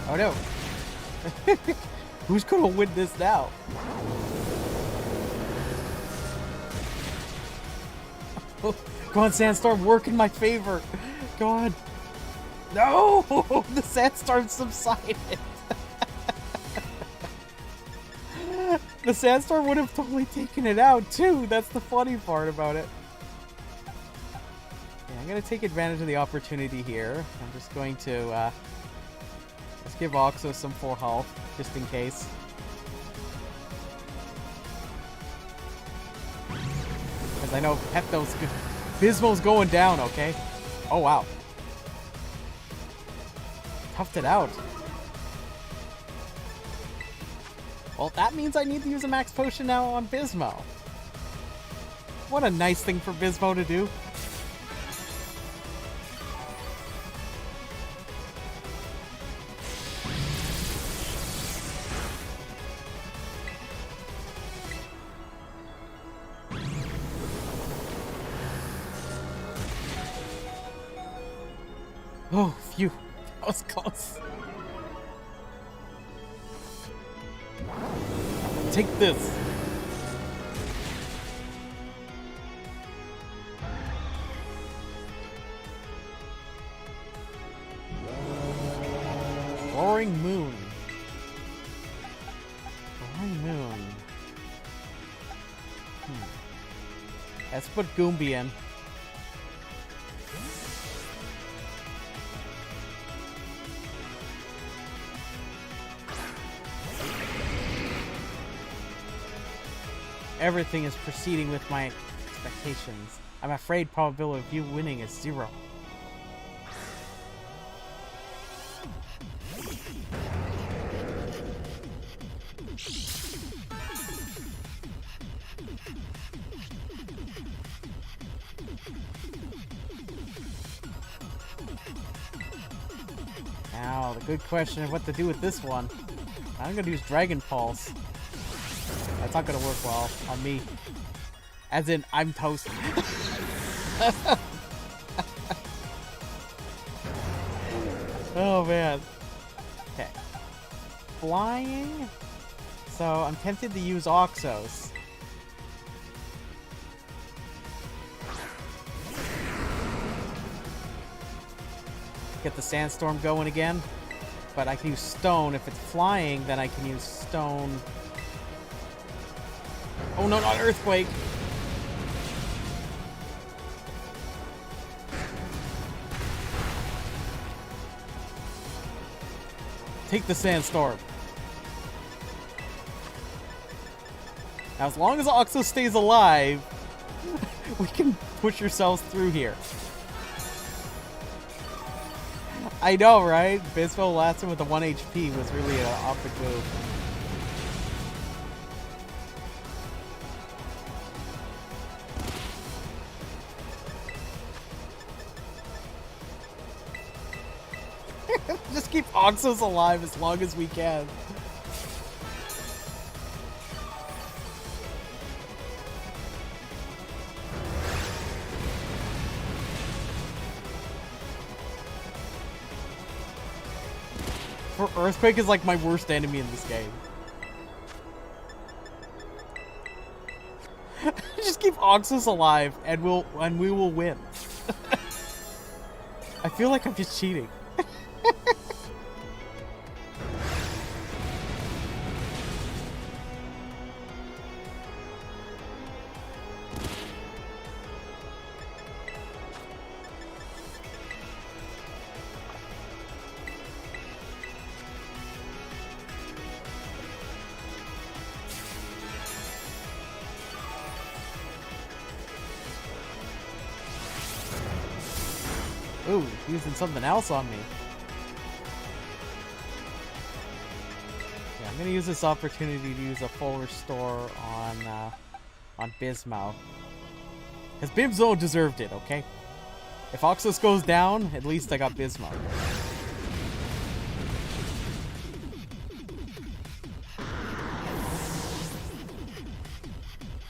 Oh no. Who's gonna win this now? Go on, Sandstorm, work in my favor. Go on. No! The Sandstorm subsided. The Sandstorm would have totally taken it out, too. That's the funny part about it. Yeah, I'm going to take advantage of the opportunity here. I'm just going to, let's give Oxo some full health, just in case. Because I know Pepto's good. Bismo's going down, okay? Oh, wow. Toughed it out. Well, that means I need to use a max potion now on Bismo. What a nice thing for Bismo to do. Oh, phew. That was close. Take this. Roaring Moon. Roaring Moon. Let's put Goombi in. Everything is proceeding with my expectations. I'm afraid probability of you winning is 0. Now, the good question of what to do with this one. I'm gonna use Dragon Pulse. That's not gonna work well on me. As in, I'm toast. Oh man. Okay. Flying. So I'm tempted to use Oxos. Get the sandstorm going again. But I can use stone. If it's flying, then I can use stone. Oh no, not earthquake. Take the sandstorm. Now, as long as Oxo stays alive, we can push ourselves through here. I know, right? Bisfell last him with the 1 HP was really an optic move. Just keep Oxos alive as long as we can. For Earthquake is like my worst enemy in this game. Just keep Oxos alive and we will win. I feel like I'm just cheating. Ooh, using something else on me. Yeah, I'm gonna use this opportunity to use a full restore on Bismouth. Because Bimzo deserved it, okay? If Oxus goes down, at least I got Bismouth.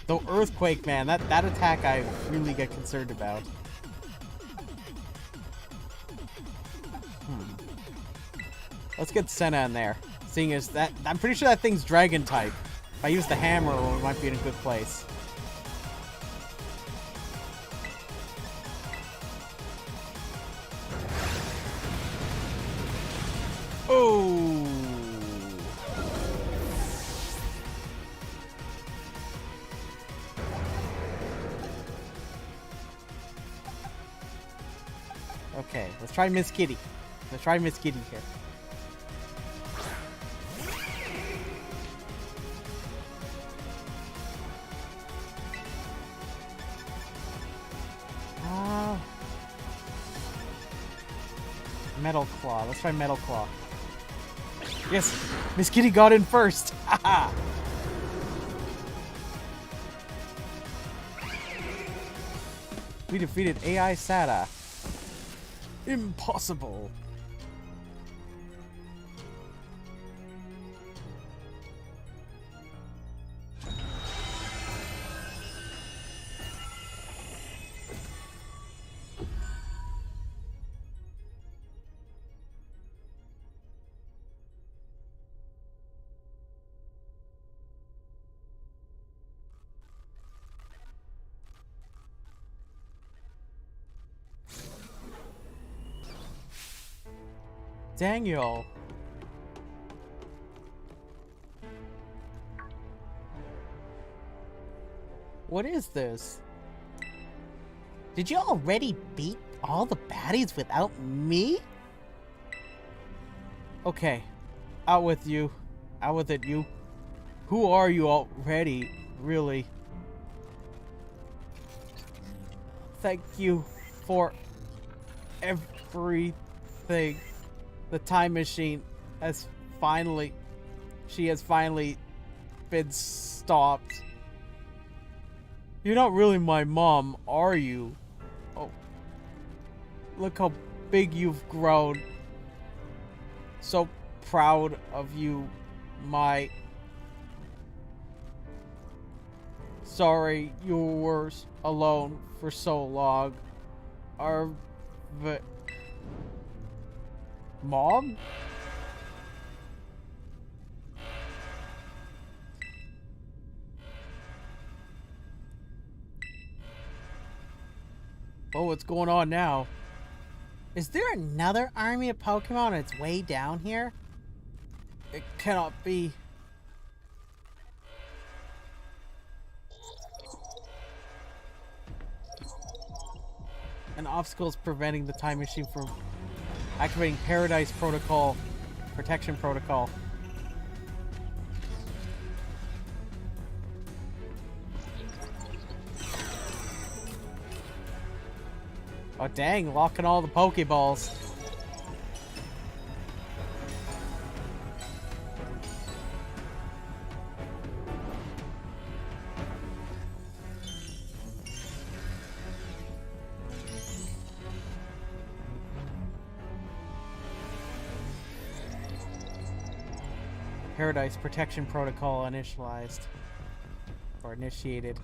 Though Earthquake, man, that attack I really get concerned about. Let's get Senna in there. Seeing as that, I'm pretty sure that thing's dragon type. If I use the hammer, we might be in a good place. Oh! Okay, let's try Miss Kitty. Let's try Miss Kitty here. Metal Claw. Let's try Metal Claw. Yes! Miss Kitty got in first! Haha! We defeated AI Sada. Impossible! Daniel. What is this? Did you already beat all the baddies without me? Okay. Out with you. Out with it, you. Who are you already, really? Thank you for everything. The time machine has finally... She has finally been stopped. You're not really my mom, are you? Oh. Look how big you've grown. So proud of you, my... Sorry you were alone for so long. Mom? Oh, what's going on now? Is there another army of Pokemon on its way down here? It cannot be. An obstacle is preventing the time machine from activating Paradise Protocol, Protection Protocol. Oh dang, locking all the Pokeballs. Paradise Protection Protocol initialized. Or initiated.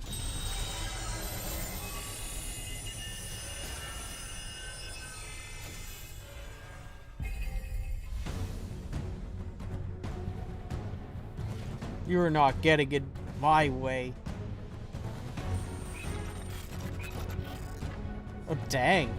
You're not getting it my way. Oh, dang.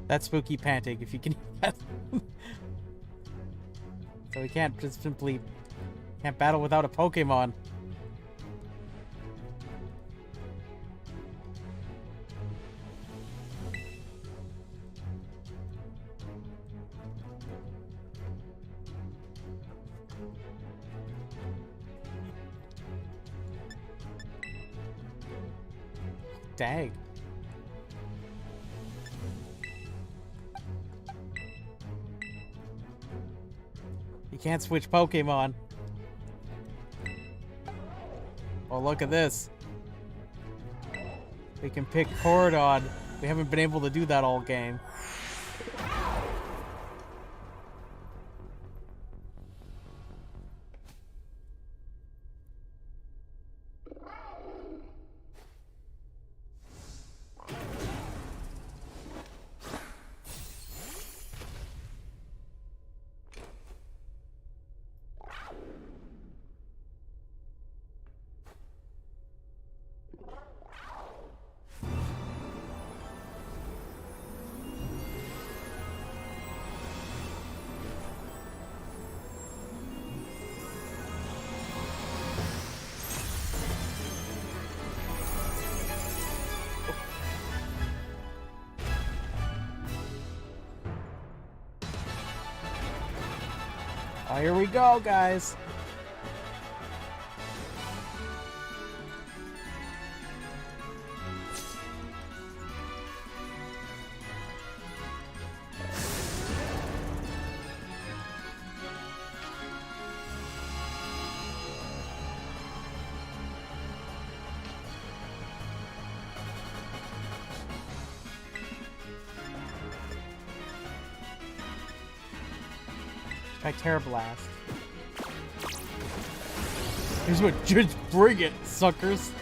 That's spooky panting, if you can hear that. So we can't just simply... Can't battle without a Pokemon. Dang. You can't switch Pokemon. Oh, look at this. We can pick Korodon. We haven't been able to do that all game. Oh, here we go, guys. Try Terra Blast. Here's what, just bring it, suckers.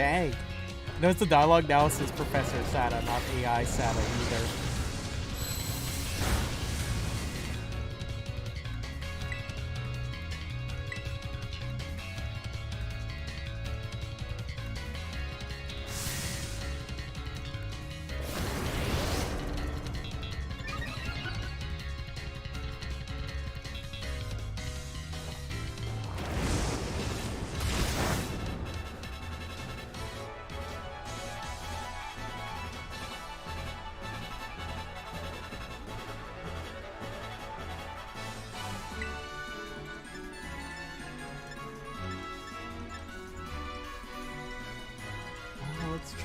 Dang. Notice the dialogue now says Professor Sada, not AI Sada either.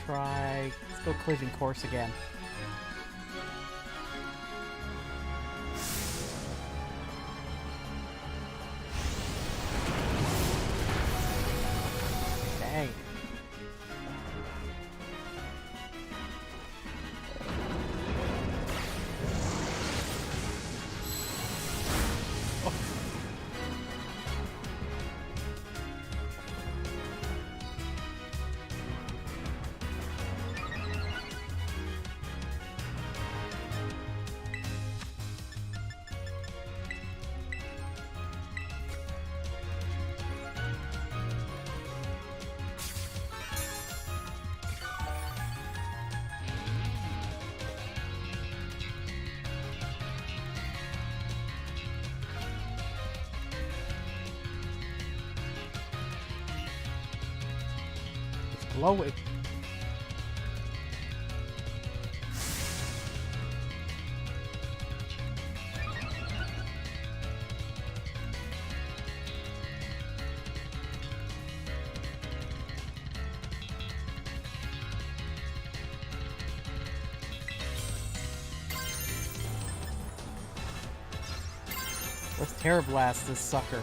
Let's go collision course again. Dang. Blow it. Let's Terror Blast this sucker.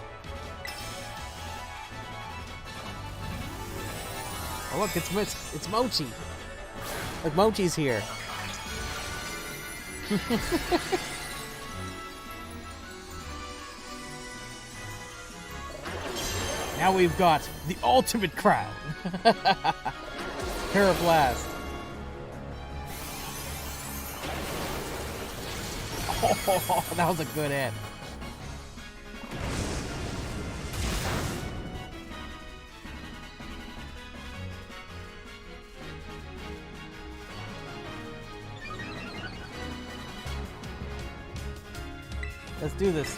Oh look, it's Mochi. Look, Mochi's here. Now we've got the ultimate crown. Terror Blast. Oh, that was a good hit. Let's do this.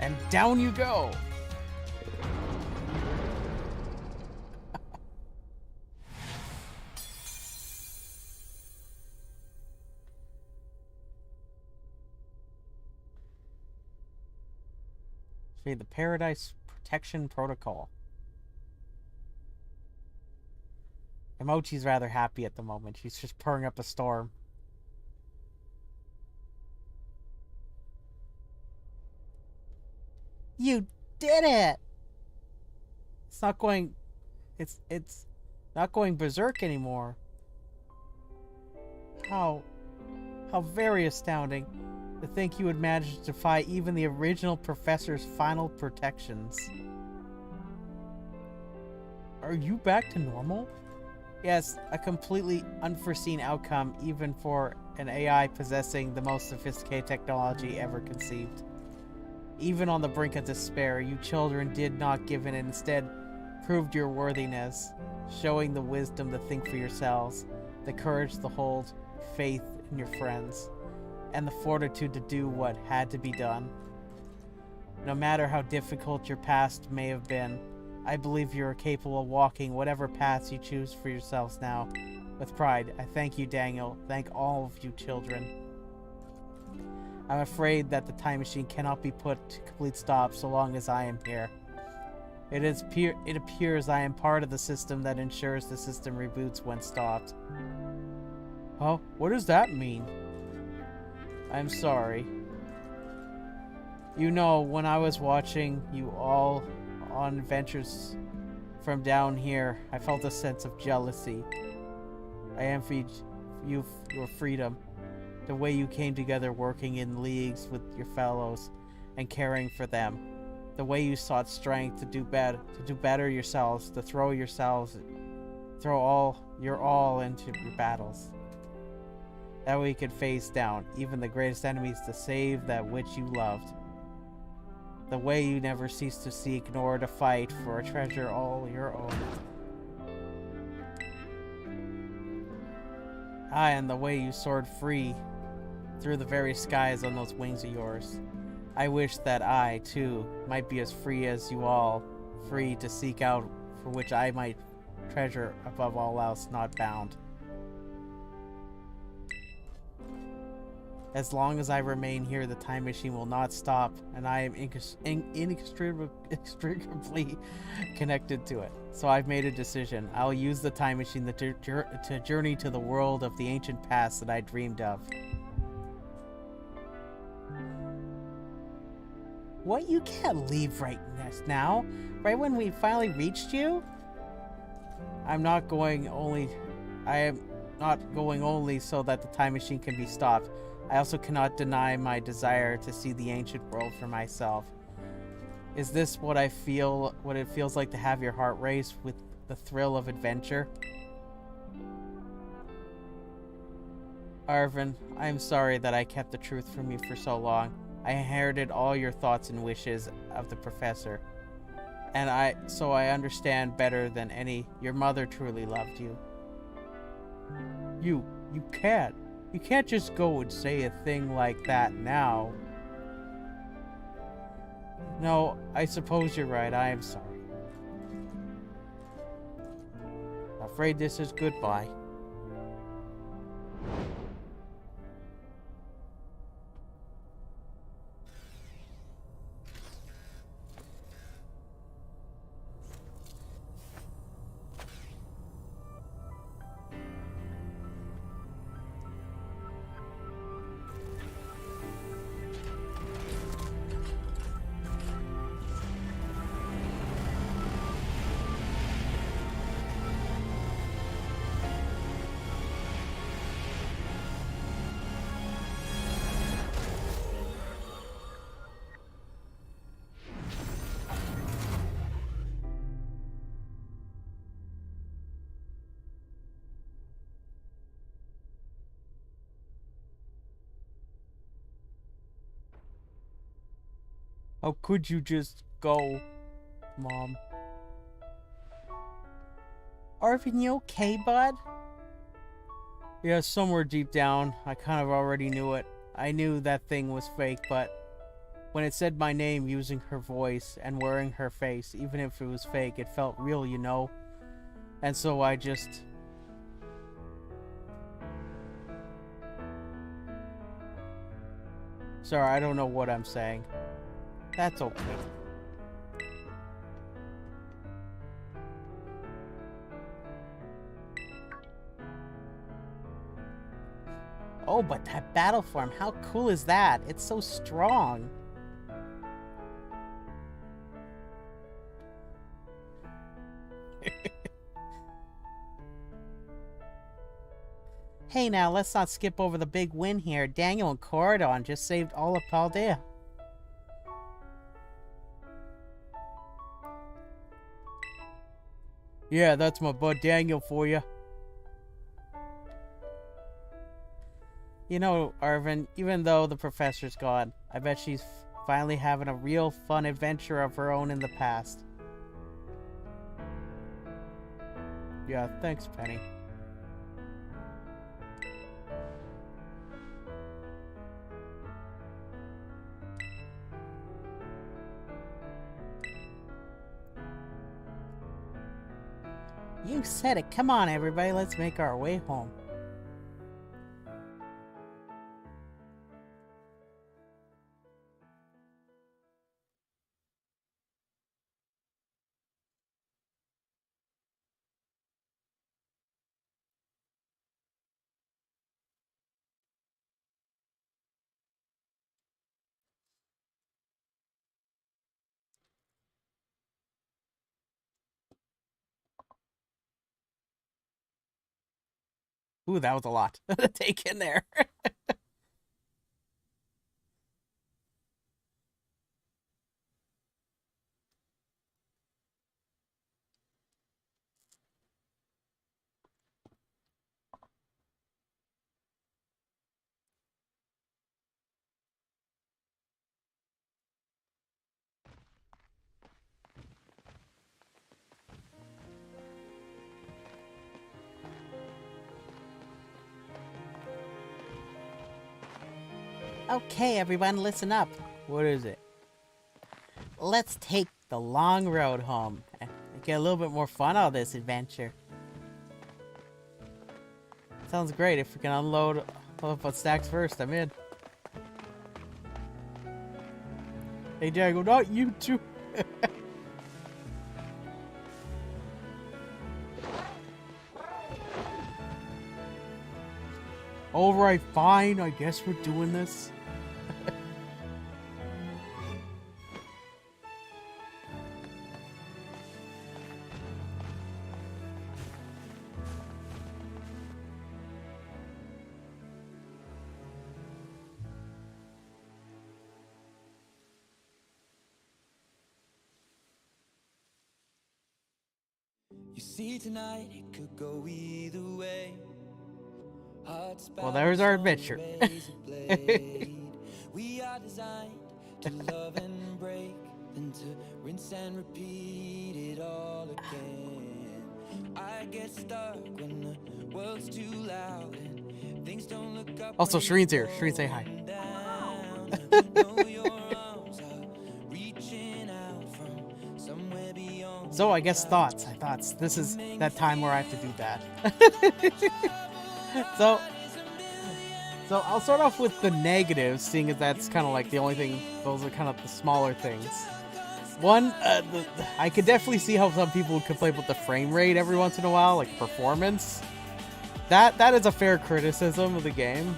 And down you go. Okay, the Paradise Protection Protocol. Emochi's rather happy at the moment. She's just purring up a storm. You did it! It's not going... It's not going berserk anymore. How very astounding. To think you would manage to defy even the original professor's final protections. Are you back to normal? Yes, a completely unforeseen outcome even for an AI possessing the most sophisticated technology ever conceived. Even on the brink of despair, you children did not give in and instead proved your worthiness, showing the wisdom to think for yourselves, the courage to hold faith in your friends, and the fortitude to do what had to be done. No matter how difficult your past may have been, I believe you are capable of walking whatever paths you choose for yourselves now. With pride, I thank you, Daniel. Thank all of you children. I'm afraid that the time machine cannot be put to complete stop so long as I am here. It appears I am part of the system that ensures the system reboots when stopped. Huh? What does that mean? I'm sorry. You know, when I was watching you all on adventures from down here, I felt a sense of jealousy. I envied your freedom. The way you came together working in leagues with your fellows and caring for them. The way you sought strength to do better yourselves, to throw all into your battles. That way you could face down even the greatest enemies to save that which you loved. The way you never ceased to seek nor to fight for a treasure all your own. And the way you soared free through the very skies on those wings of yours. I wish that I, too, might be as free as you all, free to seek out for which I might treasure above all else not bound. As long as I remain here, the time machine will not stop, and I am inextricably connected to it. So I've made a decision. I'll use the time machine to journey to the world of the ancient past that I dreamed of. What? You can't leave right now? Right when we finally reached you? I am not going only so that the time machine can be stopped. I also cannot deny my desire to see the ancient world for myself. Is this what it feels like to have your heart race with the thrill of adventure? Arvin, I am sorry that I kept the truth from you for so long. I inherited all your thoughts and wishes of the professor. So I understand better than any. Your mother truly loved you. You can't. You can't just go and say a thing like that now. No, I suppose you're right. I am sorry. Afraid this is goodbye. How could you just go, Mom? Arvin, you okay, bud? Yeah, somewhere deep down, I kind of already knew it. I knew that thing was fake, but when it said my name using her voice and wearing her face, even if it was fake, it felt real, you know? And so I just... Sorry, I don't know what I'm saying. That's okay. Oh, but that battle form, how cool is that? It's so strong. Hey now, let's not skip over the big win here. Daniel and Corridon just saved all of Paldea. Yeah, that's my bud Daniel for you. You know, Arvin, even though the professor's gone, I bet she's finally having a real fun adventure of her own in the past. Yeah, thanks, Penny. You said it. Come on, everybody. Let's make our way home. Ooh, that was a lot to take in there. Okay, everyone, listen up. What is it? Let's take the long road home and get a little bit more fun out of this adventure. Sounds great. If we can unload what stacks first, I'm in. Hey, Draikou, not you too. Alright, fine. I guess we're doing this. You see tonight it could go either way. Well, there's our adventure. We are designed to love and break, then to rinse and repeat it all again. I get stuck when the world's too loud and things don't look up. Also, Shireen's here. Shireen, say hi. So, I guess thoughts. This is that time where I have to do that. So I'll start off with the negatives, seeing as that's kind of like the only thing, those are kind of the smaller things. One, I could definitely see how some people would complain with the frame rate every once in a while, like performance. That is a fair criticism of the game.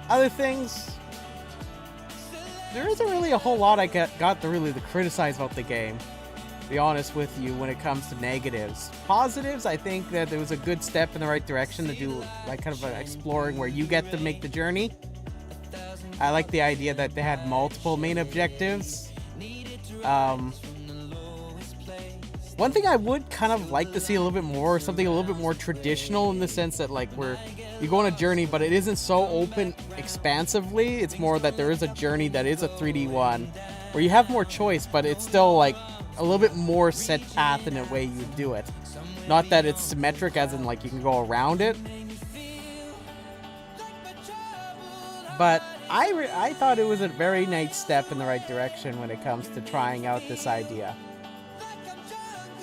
Other things, there isn't really a whole lot I got to criticize about the game. To be honest with you, when it comes to negatives. Positives, I think that there was a good step in the right direction to do like kind of an exploring where you get to make the journey. I like the idea that they had multiple main objectives. One thing I would kind of like to see a little bit more, something a little bit more traditional in the sense that like where you go on a journey, but it isn't so open expansively. It's more that there is a journey that is a 3D one where you have more choice, but it's still like a little bit more set path in a way you do it. Not that it's symmetric as in like you can go around it. But I thought it was a very nice step in the right direction when it comes to trying out this idea.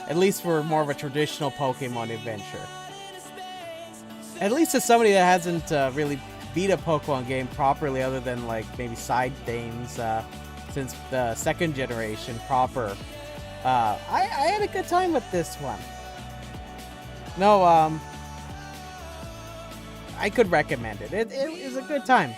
At least for more of a traditional Pokemon adventure. At least as somebody that hasn't really beat a Pokemon game properly other than like maybe side things since the second generation proper. I had a good time with this one. No, I could recommend it. It is a good time.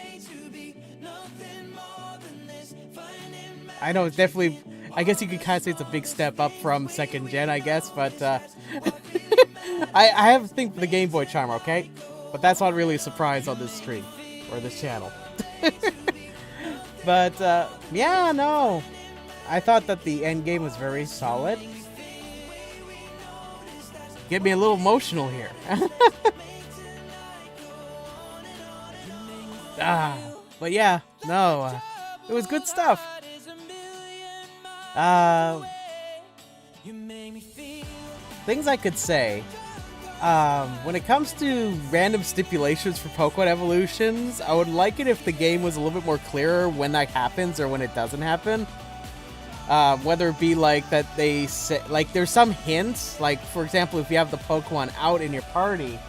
I know it's definitely, I guess you could kind of say it's a big step up from second gen, I guess, but I have a thing for the Game Boy Charmer, okay? But that's not really a surprise on this stream or this channel. But yeah, no. I thought that the end game was very solid. Get me a little emotional here. But yeah, no, it was good stuff. Things I could say. When it comes to random stipulations for Pokemon evolutions, I would like it if the game was a little bit more clearer when that happens or when it doesn't happen. Whether it be like that they say, like there's some hints, like for example, if you have the Pokemon out in your party,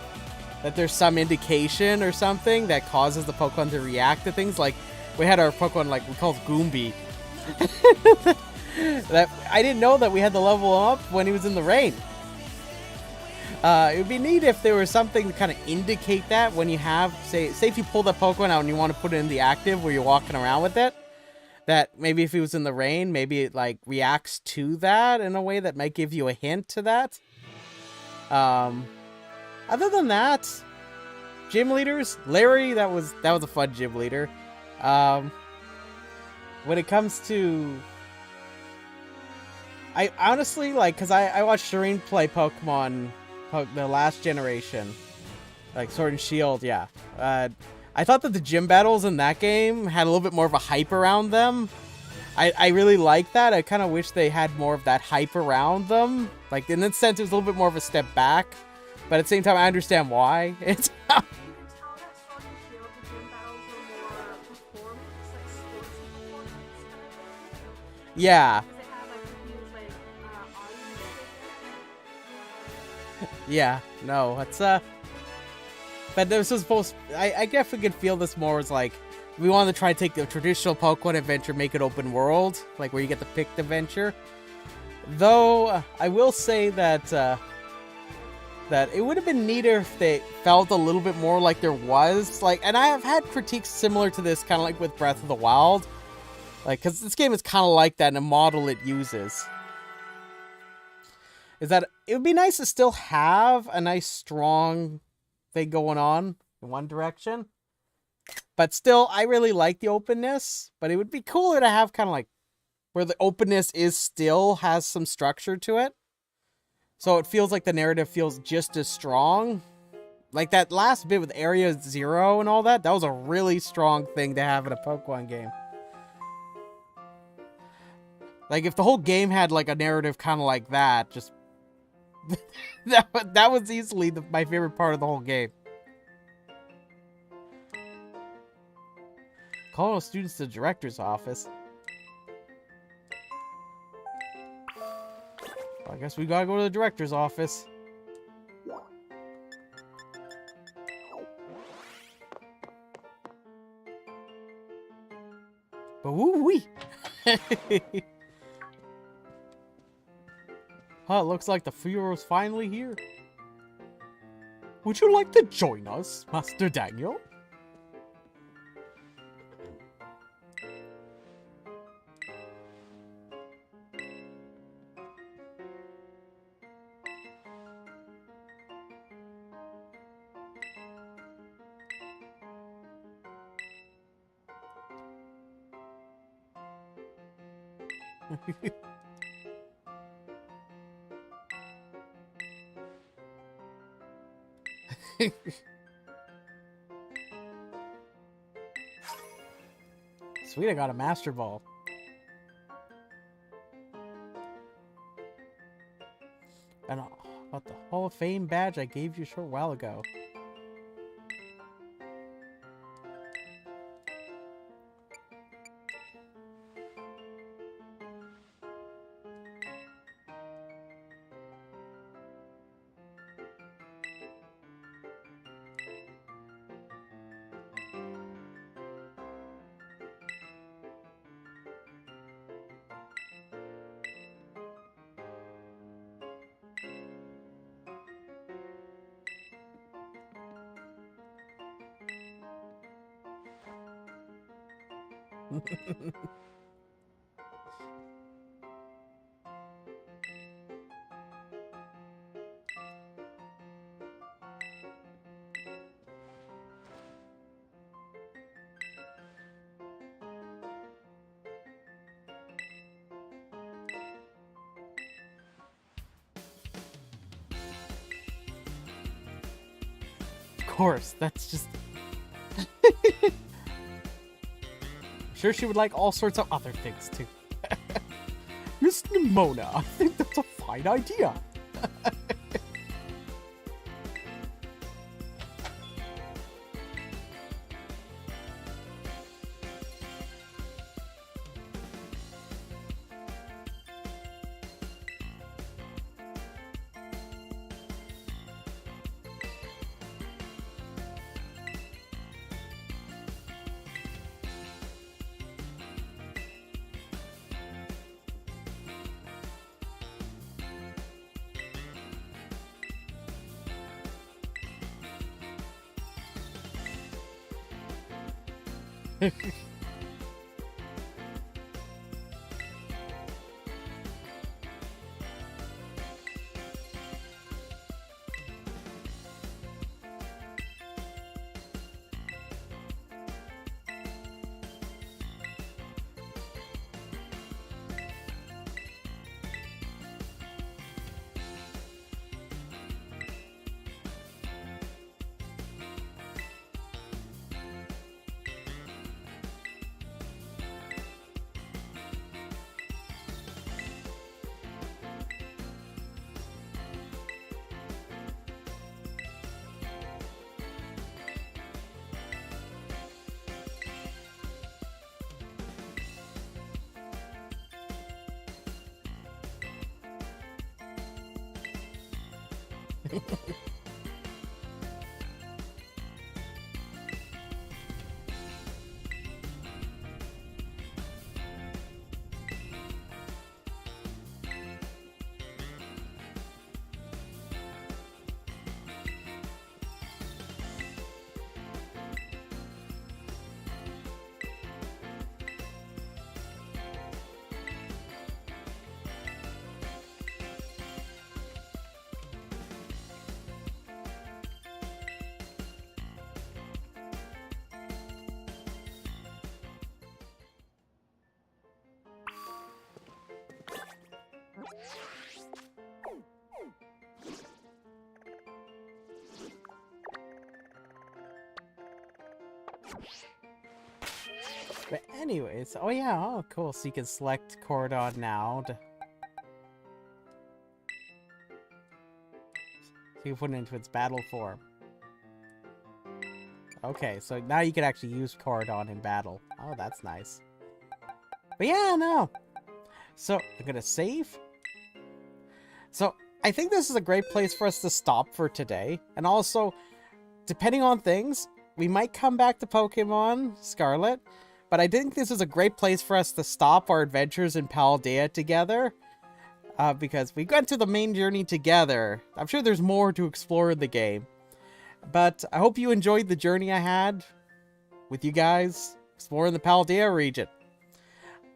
that there's some indication or something that causes the Pokemon to react to things. Like we had our Pokemon, like we called Goombi. That I didn't know that we had to level him up when he was in the rain. It would be neat if there was something to kind of indicate that when you have, say if you pull that Pokemon out and you want to put it in the active where you're walking around with it. That maybe if he was in the rain, maybe it like reacts to that in a way that might give you a hint to that. Other than that, gym leaders, Larry, that was a fun gym leader. When it comes to, I honestly like, cause I watched Shireen play Pokemon, the last generation, like Sword and Shield, yeah. I thought that the gym battles in that game had a little bit more of a hype around them. I really like that. I kind of wish they had more of that hype around them. Like, in that sense, it was a little bit more of a step back. But at the same time, I understand why. It's Yeah. Does it have like confused like audio music? Yeah. No, it's but this was supposed. I guess we could feel this more as like we wanted to try to take the traditional Pokemon adventure, make it open world, like where you get to pick the adventure. Though I will say that that it would have been neater if they felt a little bit more like there was like, and I have had critiques similar to this, kind of like with Breath of the Wild, like because this game is kind of like that in a model it uses. Is that it would be nice to still have a nice strong thing going on in one direction, but still I really like the openness, but it would be cooler to have kind of like where the openness is still has some structure to it, so it feels like the narrative feels just as strong. Like that last bit with Area Zero and all that was a really strong thing to have in a Pokemon game. Like if the whole game had like a narrative kind of like that, just that was easily my favorite part of the whole game. Call all students to the director's office. Well, I guess we gotta go to the director's office. But woo-wee! Huh, looks like the Furo's finally here. Would you like to join us, Master Daniel? Sweet, I got a Master Ball. And about the Hall of Fame badge I gave you a short while ago. Of course, that's just... I'm sure she would like all sorts of other things too. Miss Nimona, I think that's a fine idea. But anyways, oh yeah, oh cool. So you can select Cordon now. So you can put it into its battle form. Okay, so now you can actually use Cordon in battle. Oh, that's nice. But yeah, no. So I'm gonna save. So I think this is a great place for us to stop for today. And also, depending on things, we might come back to Pokemon Scarlet. But I think this is a great place for us to stop our adventures in Paldea together. Because we went to the main journey together. I'm sure there's more to explore in the game. But I hope you enjoyed the journey I had with you guys exploring the Paldea region.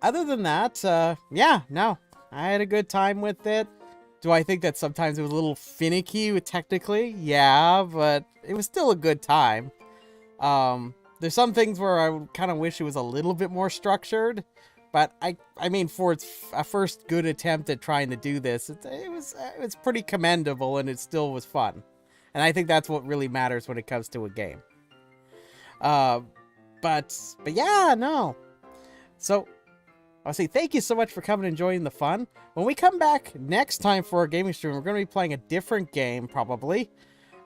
Other than that, yeah, no. I had a good time with it. Do I think that sometimes it was a little finicky technically? Yeah, but it was still a good time. There's some things where I kind of wish it was a little bit more structured, but I mean, for its a first good attempt at trying to do this, it was pretty commendable, and it still was fun, and I think that's what really matters when it comes to a game. But yeah, no. So I'll say thank you so much for coming and enjoying the fun. When we come back next time for our gaming stream, we're going to be playing a different game probably.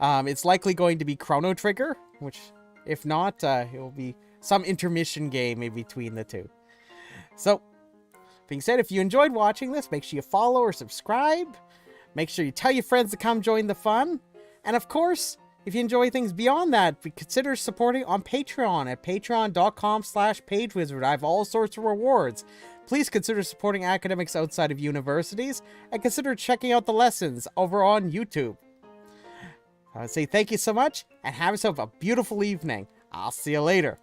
It's likely going to be Chrono Trigger, which. If not, it will be some intermission game in between the two. So, being said, if you enjoyed watching this, make sure you follow or subscribe. Make sure you tell your friends to come join the fun. And of course, if you enjoy things beyond that, consider supporting on Patreon at patreon.com/pagewizard. I have all sorts of rewards. Please consider supporting academics outside of universities, and consider checking out the lessons over on YouTube. I would say thank you so much, and have yourself a beautiful evening. I'll see you later.